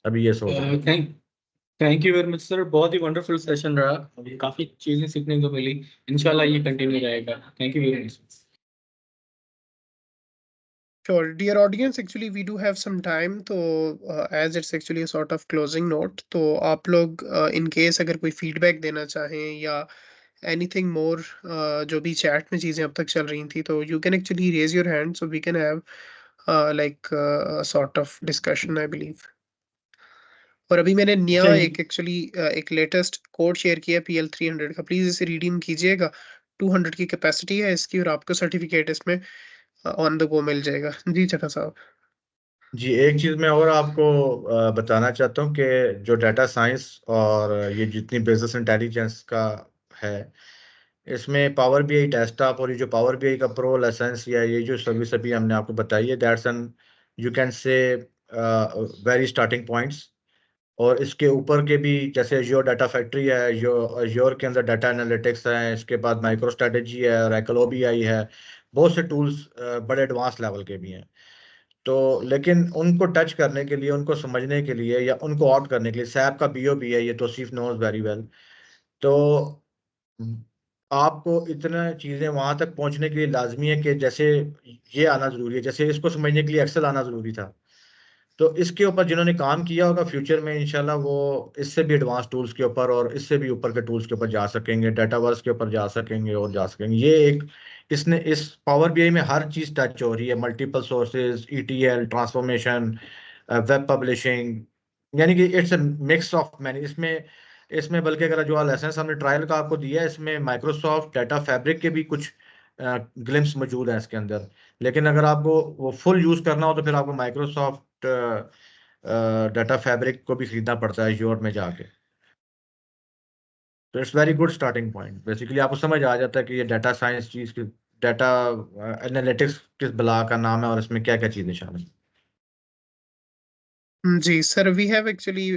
अभी ये सोच रहे हैं। Thank you very much sir, बहुत ही वंडरफुल सेशन रहा, अभी काफी चीजें सीखने को मिली, इंशाल्लाह ये कंटिन्यू रहेगा। Thank you very much. Sure, dear audience, actually we do have some time, तो as it's actually a sort of closing note, तो आप लोग in case अगर कोई feedback देना चाहें या anything more जो भी chat में चीज़ें अब तक चल रही थी, तो you can actually raise your hand so we can have like a sort of discussion, I believe. और अभी मैंने नया एक एक्चुअली एक लेटेस्ट कोड शेयर किया PL300 का, प्लीज इसे रिडीम कीजिएगा। 200 की कैपेसिटी है इसकी और आपको सर्टिफिकेट इसमें ऑन द गो मिल जाएगा। जी चका साहब। जी, एक चीज़ मैं और आपको बताना चाहता हूँ कि जो डाटा साइंस और ये जितनी बिजनेस इंटेलिजेंस का है, इसमें पावर बीआई डेस्कटॉप और ये जो पावर बीआई का प्रो लाइसेंस या ये जो सर्विस अभी हमने आपको बताई है, that's an you can say very starting points. और इसके ऊपर के भी, जैसे एज्योर डाटा फैक्ट्री है, जो एज्योर के अंदर डाटा एनालिटिक्स है, इसके बाद माइक्रो स्ट्रेटेजी है, ओरेकल ओबीआई है, बहुत से टूल्स बड़े एडवांस लेवल के भी हैं। तो लेकिन उनको टच करने के लिए, उनको समझने के लिए या उनको आउट करने के लिए सैप का बीओबी है, ये तौसीफ नोज वेरी वेल। तो आपको इतना चीज़ें वहां तक पहुंचने के लिए लाजमी है कि जैसे ये आना जरूरी है, जैसे इसको समझने के लिए एक्सेल आना जरूरी था। तो इसके ऊपर जिन्होंने काम किया होगा, फ्यूचर में इंशाल्लाह वो इससे भी एडवांस टूल्स के ऊपर और इससे भी ऊपर के टूल्स के ऊपर जा सकेंगे, डाटावर्स के ऊपर जा सकेंगे और जा सकेंगे। ये एक इसने इस पावर बीआई में हर चीज टच हो रही है, multiple sources, ETL, transformation, web publishing, यानी कि it's a mix of many. इसमें इसमें बल्कि अगर जो लाइसेंस हमने ट्रायल का आपको दिया है, इसमें माइक्रोसॉफ्ट डाटा फैब्रिक के भी कुछ ग्लिम्स मौजूद हैं इसके अंदर। लेकिन अगर आपको वो फुल यूज करना हो तो फिर आपको माइक्रोसॉफ्ट डाटा फैब्रिक को भी खरीदना पड़ता है एज्योर में जाके। तो it's very good starting point. Basically आपको समझ आ जाता है कि ये डाटा साइंस चीज की, डाटा एनालिटिक्स किस बला का नाम है और इसमें क्या क्या चीजें शामिल हैं। जी sir, we have actually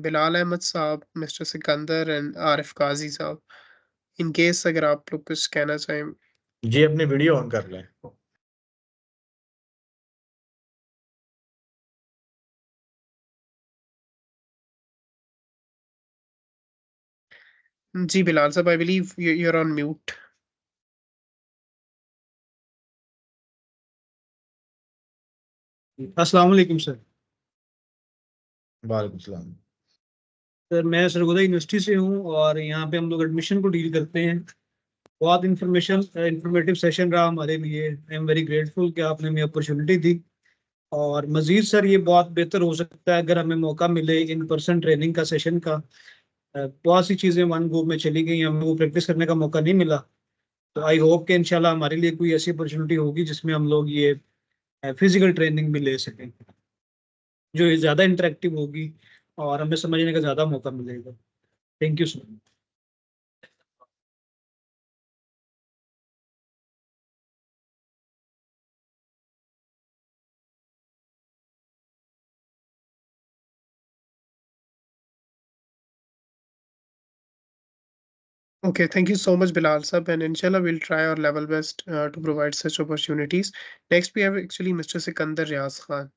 Bilal Ahmed sahab, mister Sikandar and Arif Qazi sahab. In case अगर आप लोग कुछ कहना चाहें। जी, अपनी वीडियो ऑन कर लें। जी बिलाल साहब, I believe you are on mute. अस्सलाम वालेकुम सर। वालेकुम सलाम। सर मैं सरगोदा यूनिवर्सिटी से हूँ और यहाँ पे हम लोग एडमिशन को डील करते हैं। बहुत इंफॉर्मेटिव सेशन रहा हमारे लिए। आई एम वेरी ग्रेटफुल कि आपने हमें अपॉर्चुनिटी दी। और मजीद सर ये बहुत बेहतर हो सकता है अगर हमें मौका मिले इन पर्सन ट्रेनिंग का सेशन का। बहुत सी चीज़ें वन गो में चली गई, हमें वो प्रैक्टिस करने का मौका नहीं मिला। तो आई होप कि इंशाल्लाह हमारे लिए कोई ऐसी अपॉर्चुनिटी होगी जिसमें हम लोग ये फिजिकल ट्रेनिंग भी ले सकें, जो ये ज़्यादा इंटरेक्टिव होगी और हमें समझने का ज़्यादा मौका मिलेगा। Thank you sir. Okay, thank you so much, Bilal Sab, and inshallah we'll try our level best to provide such opportunities. Next, we have actually Mr. Sikandar Riaz Khan.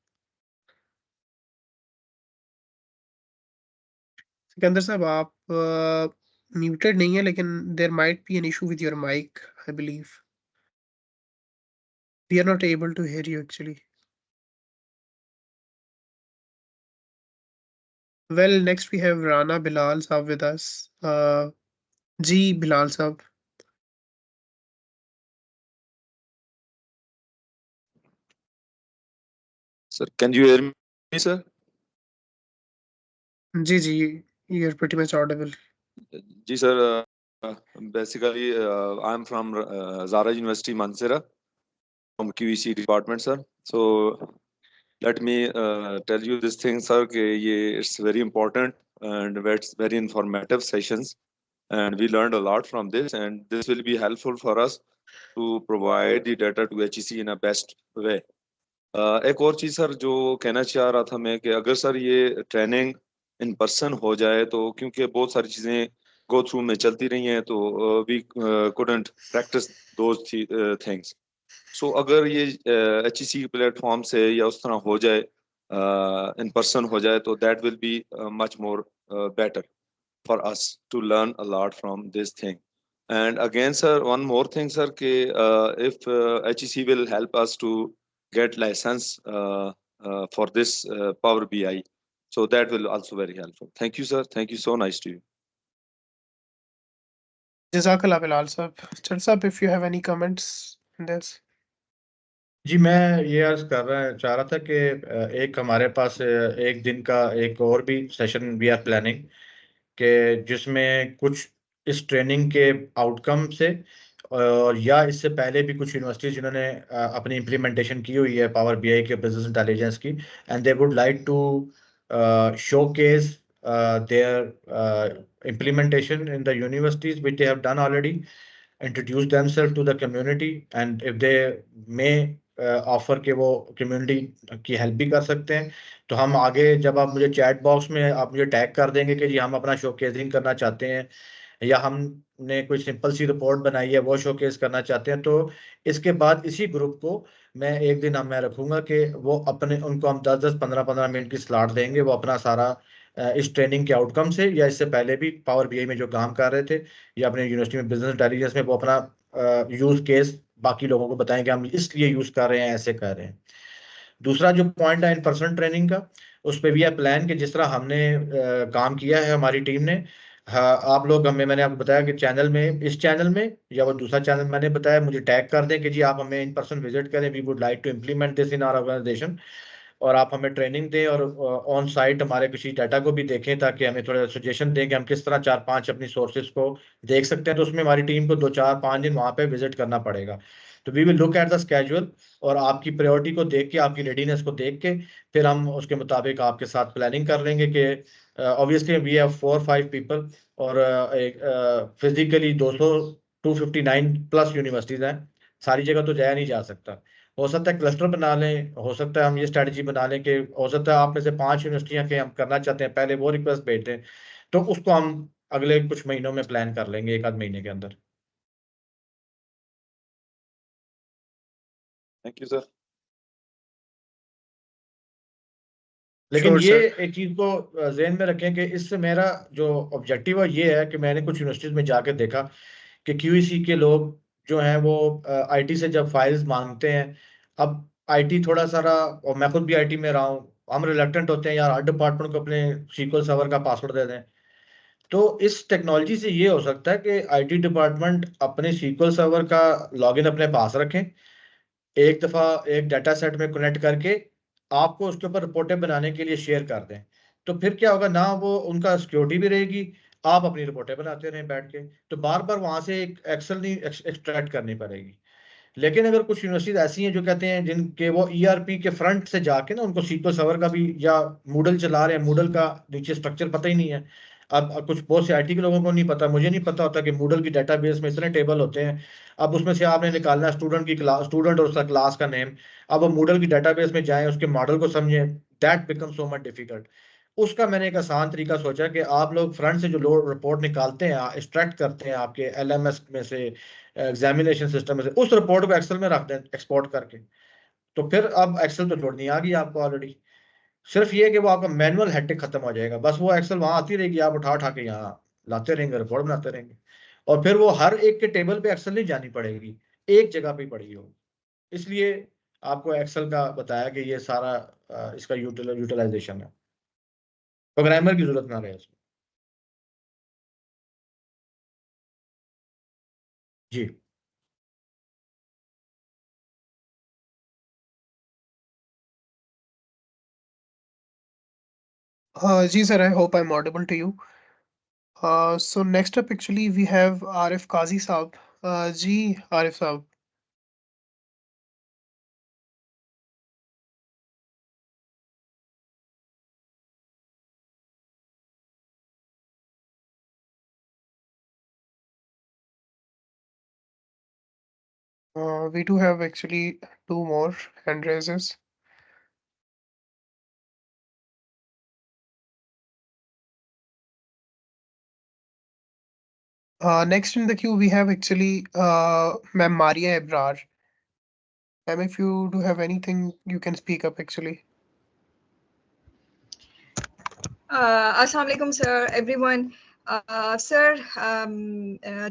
Sikandar Sab, आप muted नहीं है, लेकिन there might be an issue with your mic, I believe. We are not able to hear you actually. Well, next we have Rana Bilal Sab with us. Ji Bilal Sab. Sir, can you hear me, sir? Ji, you're pretty much audible. Ji, sir. Basically, I'm from Zara University, Mansehra, from QEC department, sir. So let me tell you this thing, sir. It's very important and it's very informative sessions, and we learned a lot from this, and this will be helpful for us to provide the data to HEC in a best way. एक और चीज sir जो कहना चाह रहा था मैं कि अगर सर ये ट्रेनिंग इन पर्सन हो जाए तो, क्योंकि बहुत सारी चीजें गो थ्रू में चलती रही हैं, तो we couldn't practise those things. So अगर ये HEC प्लेटफॉर्म से या उस तरह हो जाए in person हो जाए तो that will be much more better for us to learn a lot from this thing. And again, sir, one more thing, sir, if HEC will help us to get license for this Power BI, so that will also very helpful. Thank you, sir. Thank you. So nice to you. Jazakallah Bilal sir. Chal sir, if you have any comments on this. जी, मैं ये अर्ज चाह रहा था कि एक हमारे पास एक दिन का एक और भी सेशन वी आर प्लानिंग कि जिसमें कुछ इस ट्रेनिंग के आउटकम से और या इससे पहले भी कुछ यूनिवर्सिटीज जिन्होंने अपनी इम्प्लीमेंटेशन की हुई है पावर बीआई के बिजनेस इंटेलिजेंस की, and they would like to showcase their implementation in the universities which they have done already, introduce themselves to the community, and if they may offer के वो community की help भी कर सकते हैं। तो हम आगे जब आप मुझे चैट बॉक्स में आप मुझे टैग कर देंगे कि जी हम अपना शोकेसिंग करना चाहते हैं या हमने कोई सिंपल सी रिपोर्ट बनाई है वो शोकेस करना चाहते हैं, तो इसके बाद इसी ग्रुप को मैं एक दिन मैं रखूंगा कि वो अपने उनको हम 10-10 15-15 मिनट की स्लॉट देंगे, वो अपना सारा इस ट्रेनिंग के आउटकम से या इससे पहले भी पावर बीआई में जो काम कर रहे थे या अपने यूनिवर्सिटी में बिजनेस इंटेलिजेंस में वो अपना यूज केस बाकी लोगों को बताएं कि हम इसलिए यूज कर रहे हैं, ऐसे कर रहे हैं। दूसरा जो पॉइंट है इन पर्सन ट्रेनिंग का, उस पर भी है प्लान कि जिस तरह हमने काम किया है हमारी टीम ने, आप लोग मैंने आपको बताया कि चैनल में, इस चैनल में या वो दूसरा चैनल मैंने बताया, मुझे टैग कर दें कि जी आप हमें इन पर्सन विजिट करें, we would like to implement this in our organisation, और आप हमें ट्रेनिंग दें और ऑन साइट हमारे किसी डाटा को भी देखें ताकि हमें थोड़ा सजेशन दें कि हम किस तरह 4-5 अपनी सोर्सेज को देख सकते हैं। तो उसमें हमारी टीम को 2-4-5 दिन वहाँ पे विजिट करना पड़ेगा। तो we will look at the schedule और आपकी प्रायोरिटी को देख के, आपकी रेडीनेस को देख के फिर हम उसके मुताबिक आपके साथ प्लानिंग कर लेंगे कि ऑब्वियसली वी हैव 4-5 पीपल और फिजिकली 259 प्लस यूनिवर्सिटीज हैं, सारी जगह तो जाया नहीं जा सकता। हो सकता है क्लस्टर बना लें, हो सकता है हम ये स्ट्रेटजी बना लें कि हो सकता है आप में से 5 यूनिवर्सिटियां के हम करना चाहते हैं, पहले वो रिक्वेस्ट भेज दें, तो उसको हम अगले कुछ महीनों में प्लान कर लेंगे, 1 आध महीने के अंदर। Thank you, sir. लेकिन Sure, ये sir. एक चीज को ज़हन में रखें कि इससे मेरा जो ऑब्जेक्टिव है ये है कि मैंने कुछ यूनिवर्सिटीज में जाके देखा कि क्यूईसी के लोग जो हैं वो आईटी से जब फाइल्स मांगते हैं, अब आईटी थोड़ा सारा, और मैं खुद भी आईटी में रहा हूँ, हम रिलेक्टेंट होते हैं यार हर डिपार्टमेंट को अपने SQL सर्वर का पासवर्ड दे दें। तो इस टेक्नोलॉजी से ये हो सकता है कि आईटी डिपार्टमेंट अपने SQL सर्वर का लॉगिन अपने पास रखें, एक दफा एक डाटा सेट में कनेक्ट करके आपको उसके ऊपर रिपोर्टें बनाने के लिए शेयर कर दें। तो फिर क्या होगा ना, वो उनका सिक्योरिटी भी रहेगी, आप अपनी रिपोर्टें बनाते रहें बैठ के, तो बार बार वहां से एक एक्सेल नहीं एक्सट्रैक्ट करनी पड़ेगी। लेकिन अगर कुछ यूनिवर्सिटीज ऐसी हैं जो कहते हैं जिनके वो ईआरपी के फ्रंट से जाके ना उनको SQL सर्वर का भी, या मूडल चला रहे हैं, मूडल का नीचे स्ट्रक्चर पता ही नहीं है। अब कुछ बहुत से आईटी के लोगों को नहीं पता, मुझे नहीं पता होता कि मूडल की डेटाबेस में इतने टेबल होते हैं। अब उसमें से आपने निकालना स्टूडेंट की क्लास, स्टूडेंट और उसका क्लास का नेम, अब वो मूडल की डेटाबेस में जाएं, उसके मॉडल को समझें, that become so much difficult. उसका मैंने एक आसान तरीका सोचा कि आप लोग फ्रंट से जो लोड रिपोर्ट निकालते हैं, एक्सट्रैक्ट करते हैं आपके एलएमएस में से, एग्जामिनेशन सिस्टम में से, उस रिपोर्ट को एक्सेल में रख दें एक्सपोर्ट करके, तो फिर अब एक्सेल तो छोड़नी आ गई आपको ऑलरेडी। सिर्फ ये कि वो आपका मैनुअल हेडेक खत्म हो जाएगा, बस वो एक्सेल वहां आती रहेगी, आप उठा उठा के यहाँ लाते रहेंगे, रिपोर्ट बनाते रहेंगे, और फिर वो हर एक के टेबल पे एक्सेल नहीं जानी पड़ेगी, एक जगह पे पड़ी हो। इसलिए आपको एक्सेल का बताया कि ये सारा इसका यूटिलाइजेशन है, प्रोग्रामर की जरूरत ना रहे उसमें। जी Ji sir, I hope I'm audible to you. So next up actually we have Arif Qazi Saab. Ji Arif Saab. We do have actually 2 more hand raises. Next in the queue we have actually Ma'am Maria Ebrar. Ma'am, if you do have anything, you can speak up actually. Assalamu alaikum, sir, everyone. Sir,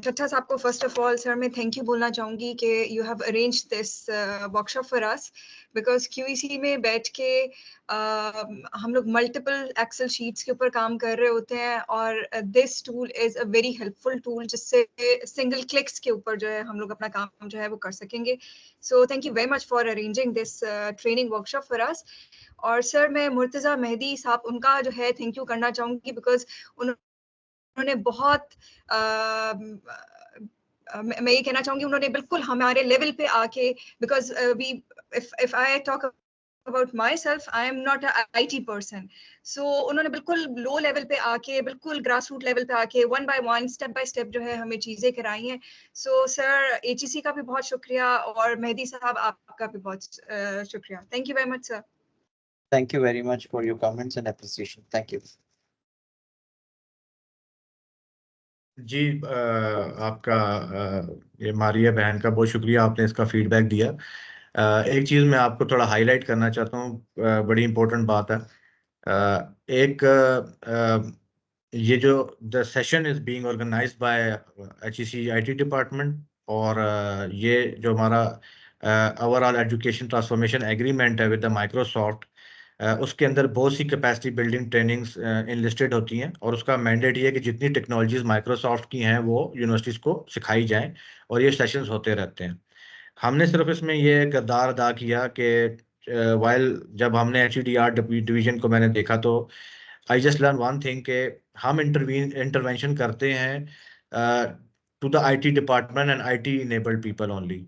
Chacha साहब को first of all, sir, मैं thank you बोलना चाहूँगी कि you have arranged this workshop for us because QEC में बैठ के हम लोग multiple Excel sheets के ऊपर काम कर रहे होते हैं और this tool is a very helpful tool जिससे single clicks के ऊपर जो है हम लोग अपना काम जो है वो कर सकेंगे. So thank you very much for arranging this training workshop for us. और सर मैं मुर्तज़ा मेहदी साहब उनका जो है थैंक यू करना चाहूँगी बिकॉज उन्होंने बहुत मैं ये कहना चाहूँगी उन्होंने बिल्कुल हमारे लेवल पे आके because we if I talk about myself I am not IT person so उन्होंने बिल्कुल लो लेवल पे आके बिल्कुल ग्रास रूट लेवल पे आके वन बाय स्टेप जो है हमें चीज़ें कराई हैं सो सर HEC का भी बहुत शुक्रिया और मेहदी साहब आपका भी बहुत शुक्रिया thank you very much sir. Thank you very much for your comments and appreciation. Thank you. जी आपका ये मारिया बहन का बहुत शुक्रिया, आपने इसका फीडबैक दिया. एक चीज़ मैं आपको थोड़ा हाईलाइट करना चाहता हूँ, बड़ी इम्पोर्टेंट बात है. एक ये जो the session is being organised by HEC IT department और ये जो हमारा ओवरऑल एजुकेशन ट्रांसफॉर्मेशन एग्रीमेंट है विद द माइक्रोसॉफ्ट, उसके अंदर बहुत सी कैपेसिटी बिल्डिंग ट्रेनिंग्स इनलिस्टेड होती हैं और उसका मैंडेट ये है कि जितनी टेक्नोलॉजीज माइक्रोसॉफ्ट की हैं वो यूनिवर्सिटीज़ को सिखाई जाएं और ये सेशंस होते रहते हैं. हमने सिर्फ इसमें ये किरदार अदा किया कि वाइल जब हमने HEDR डिवीजन को मैंने देखा तो I just learn one thing कि हम इंटरवेंशन करते हैं to the IT department and IT enabled people only.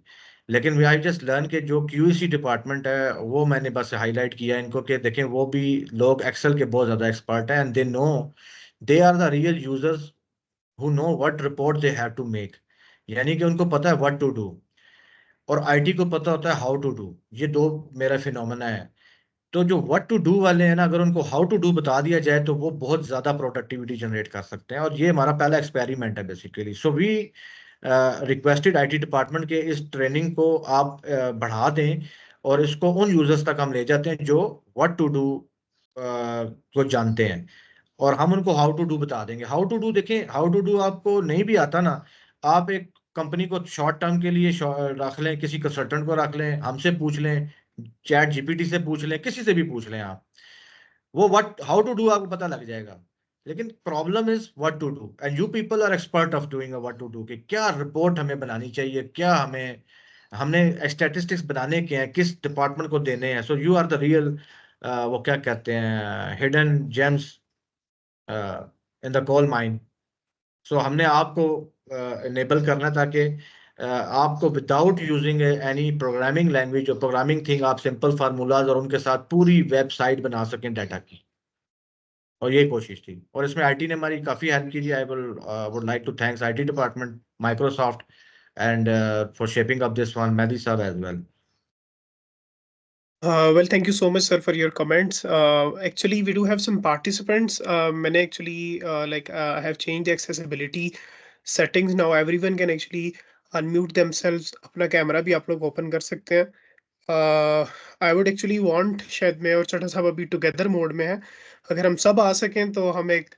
लेकिन वी आई जस्ट लर्न के जो QEC डिपार्टमेंट है वो मैंने बस हाईलाइट किया इनको कि देखें वो भी लोग एक्सेल के बहुत ज़्यादा एक्सपर्ट हैं and they know, they are the real users who know what report they have to make. यानी कि उनको पता है व्हाट टू डू और IT को पता होता है हाउ टू डू. ये दो मेरा फिनोमेना है. तो जो व्हाट टू डू वाले हैं ना, अगर उनको हाउ टू डू बता दिया जाए तो वो बहुत ज़्यादा प्रोडक्टिविटी जनरेट कर सकते हैं और ये हमारा पहला एक्सपेरिमेंट है basically. So we requested IT department के इस ट्रेनिंग को आप बढ़ा दें और इसको उन यूजर्स तक हम ले जाते हैं जो व्हाट टू डू को जानते हैं और हम उनको हाउ टू डू बता देंगे. हाउ टू डू देखें, हाउ टू डू आपको नहीं भी आता ना, आप एक कंपनी को शॉर्ट टर्म के लिए रख लें, किसी कंसल्टेंट को रख लें, हमसे पूछ लें, चैट GPT से पूछ लें, किसी से भी पूछ लें आप, वो व्हाट हाउ टू डू आपको पता लग जाएगा. लेकिन problem is what to do and you people are expert of doing what to do. कि क्या रिपोर्ट हमें बनानी चाहिए, क्या हमने स्टैटिस्टिक्स बनाने के हैं, किस डिपार्टमेंट को देने हैं. So you are the real वो क्या कहते हैं hidden gems in the coal mine. So हमने आपको इनेबल करना ताकि आपको without using any programming language और प्रोग्रामिंग थिंग आप सिंपल फार्मूलाज और उनके साथ पूरी वेबसाइट बना सकें डाटा की. और ये कोशिश थी और इसमें IT ने हमारी काफ़ी हेल्प की थी. I would like to thanks IT department, Microsoft and for shaping up this one, Mehdi sahab as well. Well, thank you so much, sir, for your comments. Actually, we do have some participants. मैंने actually I have changed the accessibility settings now. Everyone can actually unmute themselves. अपना camera भी आप लोग open कर सकते हैं. I would actually want, शायद मैं और चटा साहब अभी टुगेदर मोड में है. अगर हम सब आ सकें तो हम एक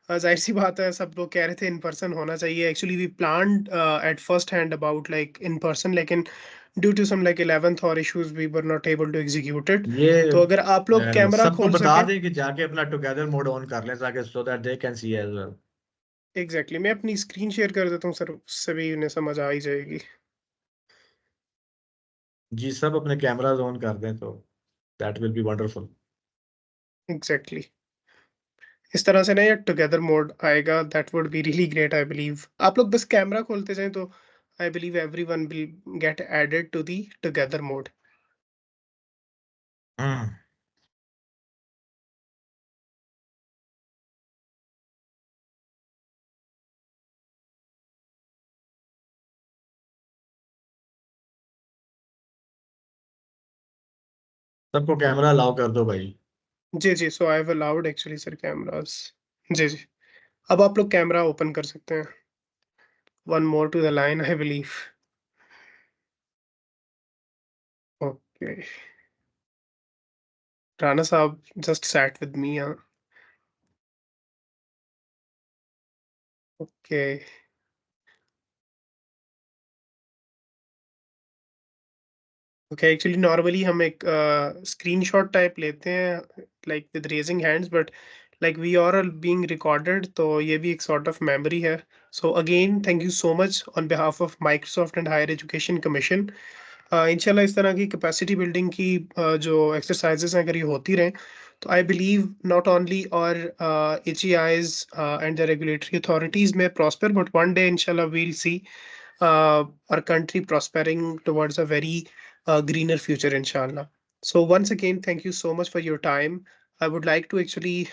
जाहिर सी बात है, सब लोग कह रहे थे इन पर्सन होना चाहिए. Actually we planned at first hand about like in person, लेकिन due to some like 11th और issues we were not able to execute it. ये तो अगर आप लोग कैमरा सबको खोल बता सकें. दें कि जाके अपना टुगेदर मोड ऑन कर लें ताकि so that they can see as well. Exactly, मैं अपनी स्क्रीन शेयर कर देता हूँ सर, उससे भी उन्हें समझ आ ही जाएगी. जी सब अपने कैमराज ऑन कर दें तो that will be wonderful. Exactly, इस तरह से ना ये टुगेदर मोड आएगा. That would be really great. I believe आप लोग बस कैमरा खोलते जाएं तो I believe everyone will get added to the together mode. सबको कैमरा अलाउ कर दो भाई. जी जी, so I have allowed actually sir cameras. जी जी, अब आप लोग कैमरा ओपन कर सकते हैं. One more to the line I believe. Okay, Rana sahab just sat with me. Okay. Okay, actually normally हम एक screenshot type लेते हैं like with raising hands, but like we are all being recorded, तो ये भी एक sort of memory है. So again, thank you so much on behalf of Microsoft and Higher Education Commission. इंशाल्लाह इस तरह की कैपेसिटी बिल्डिंग की जो एक्सरसाइजेस हैं अगर ये होती रहें तो आई बिलीव नॉट ओनली और HEIs and the regulatory authorities में प्रॉस्पर बट वन डे इंशाल्लाह we'll see our country prospering towards a very greener future inshallah. So once again, thank you so much for your time. I would like to actually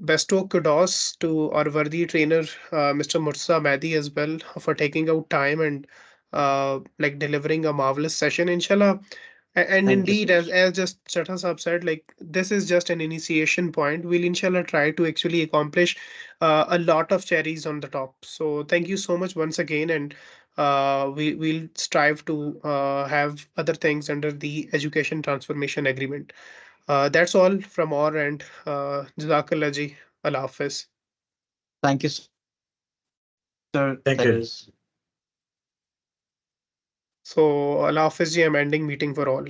bestow kudos to our worthy trainer, Mr. Murtaza Mehdi as well for taking out time and like delivering a marvelous session, inshallah. And Thank you so indeed, much. as just Chatha Saab said, like this is just an initiation point. We'll inshallah try to actually accomplish a lot of cherries on the top. So thank you so much once again, and we'll strive to have other things under the education transformation agreement. That's all from our end. Jazakallah ji. Allah Hafiz. Thank you, sir. Thank That you. is. So Allah Hafiz ji, I'm ending meeting for all.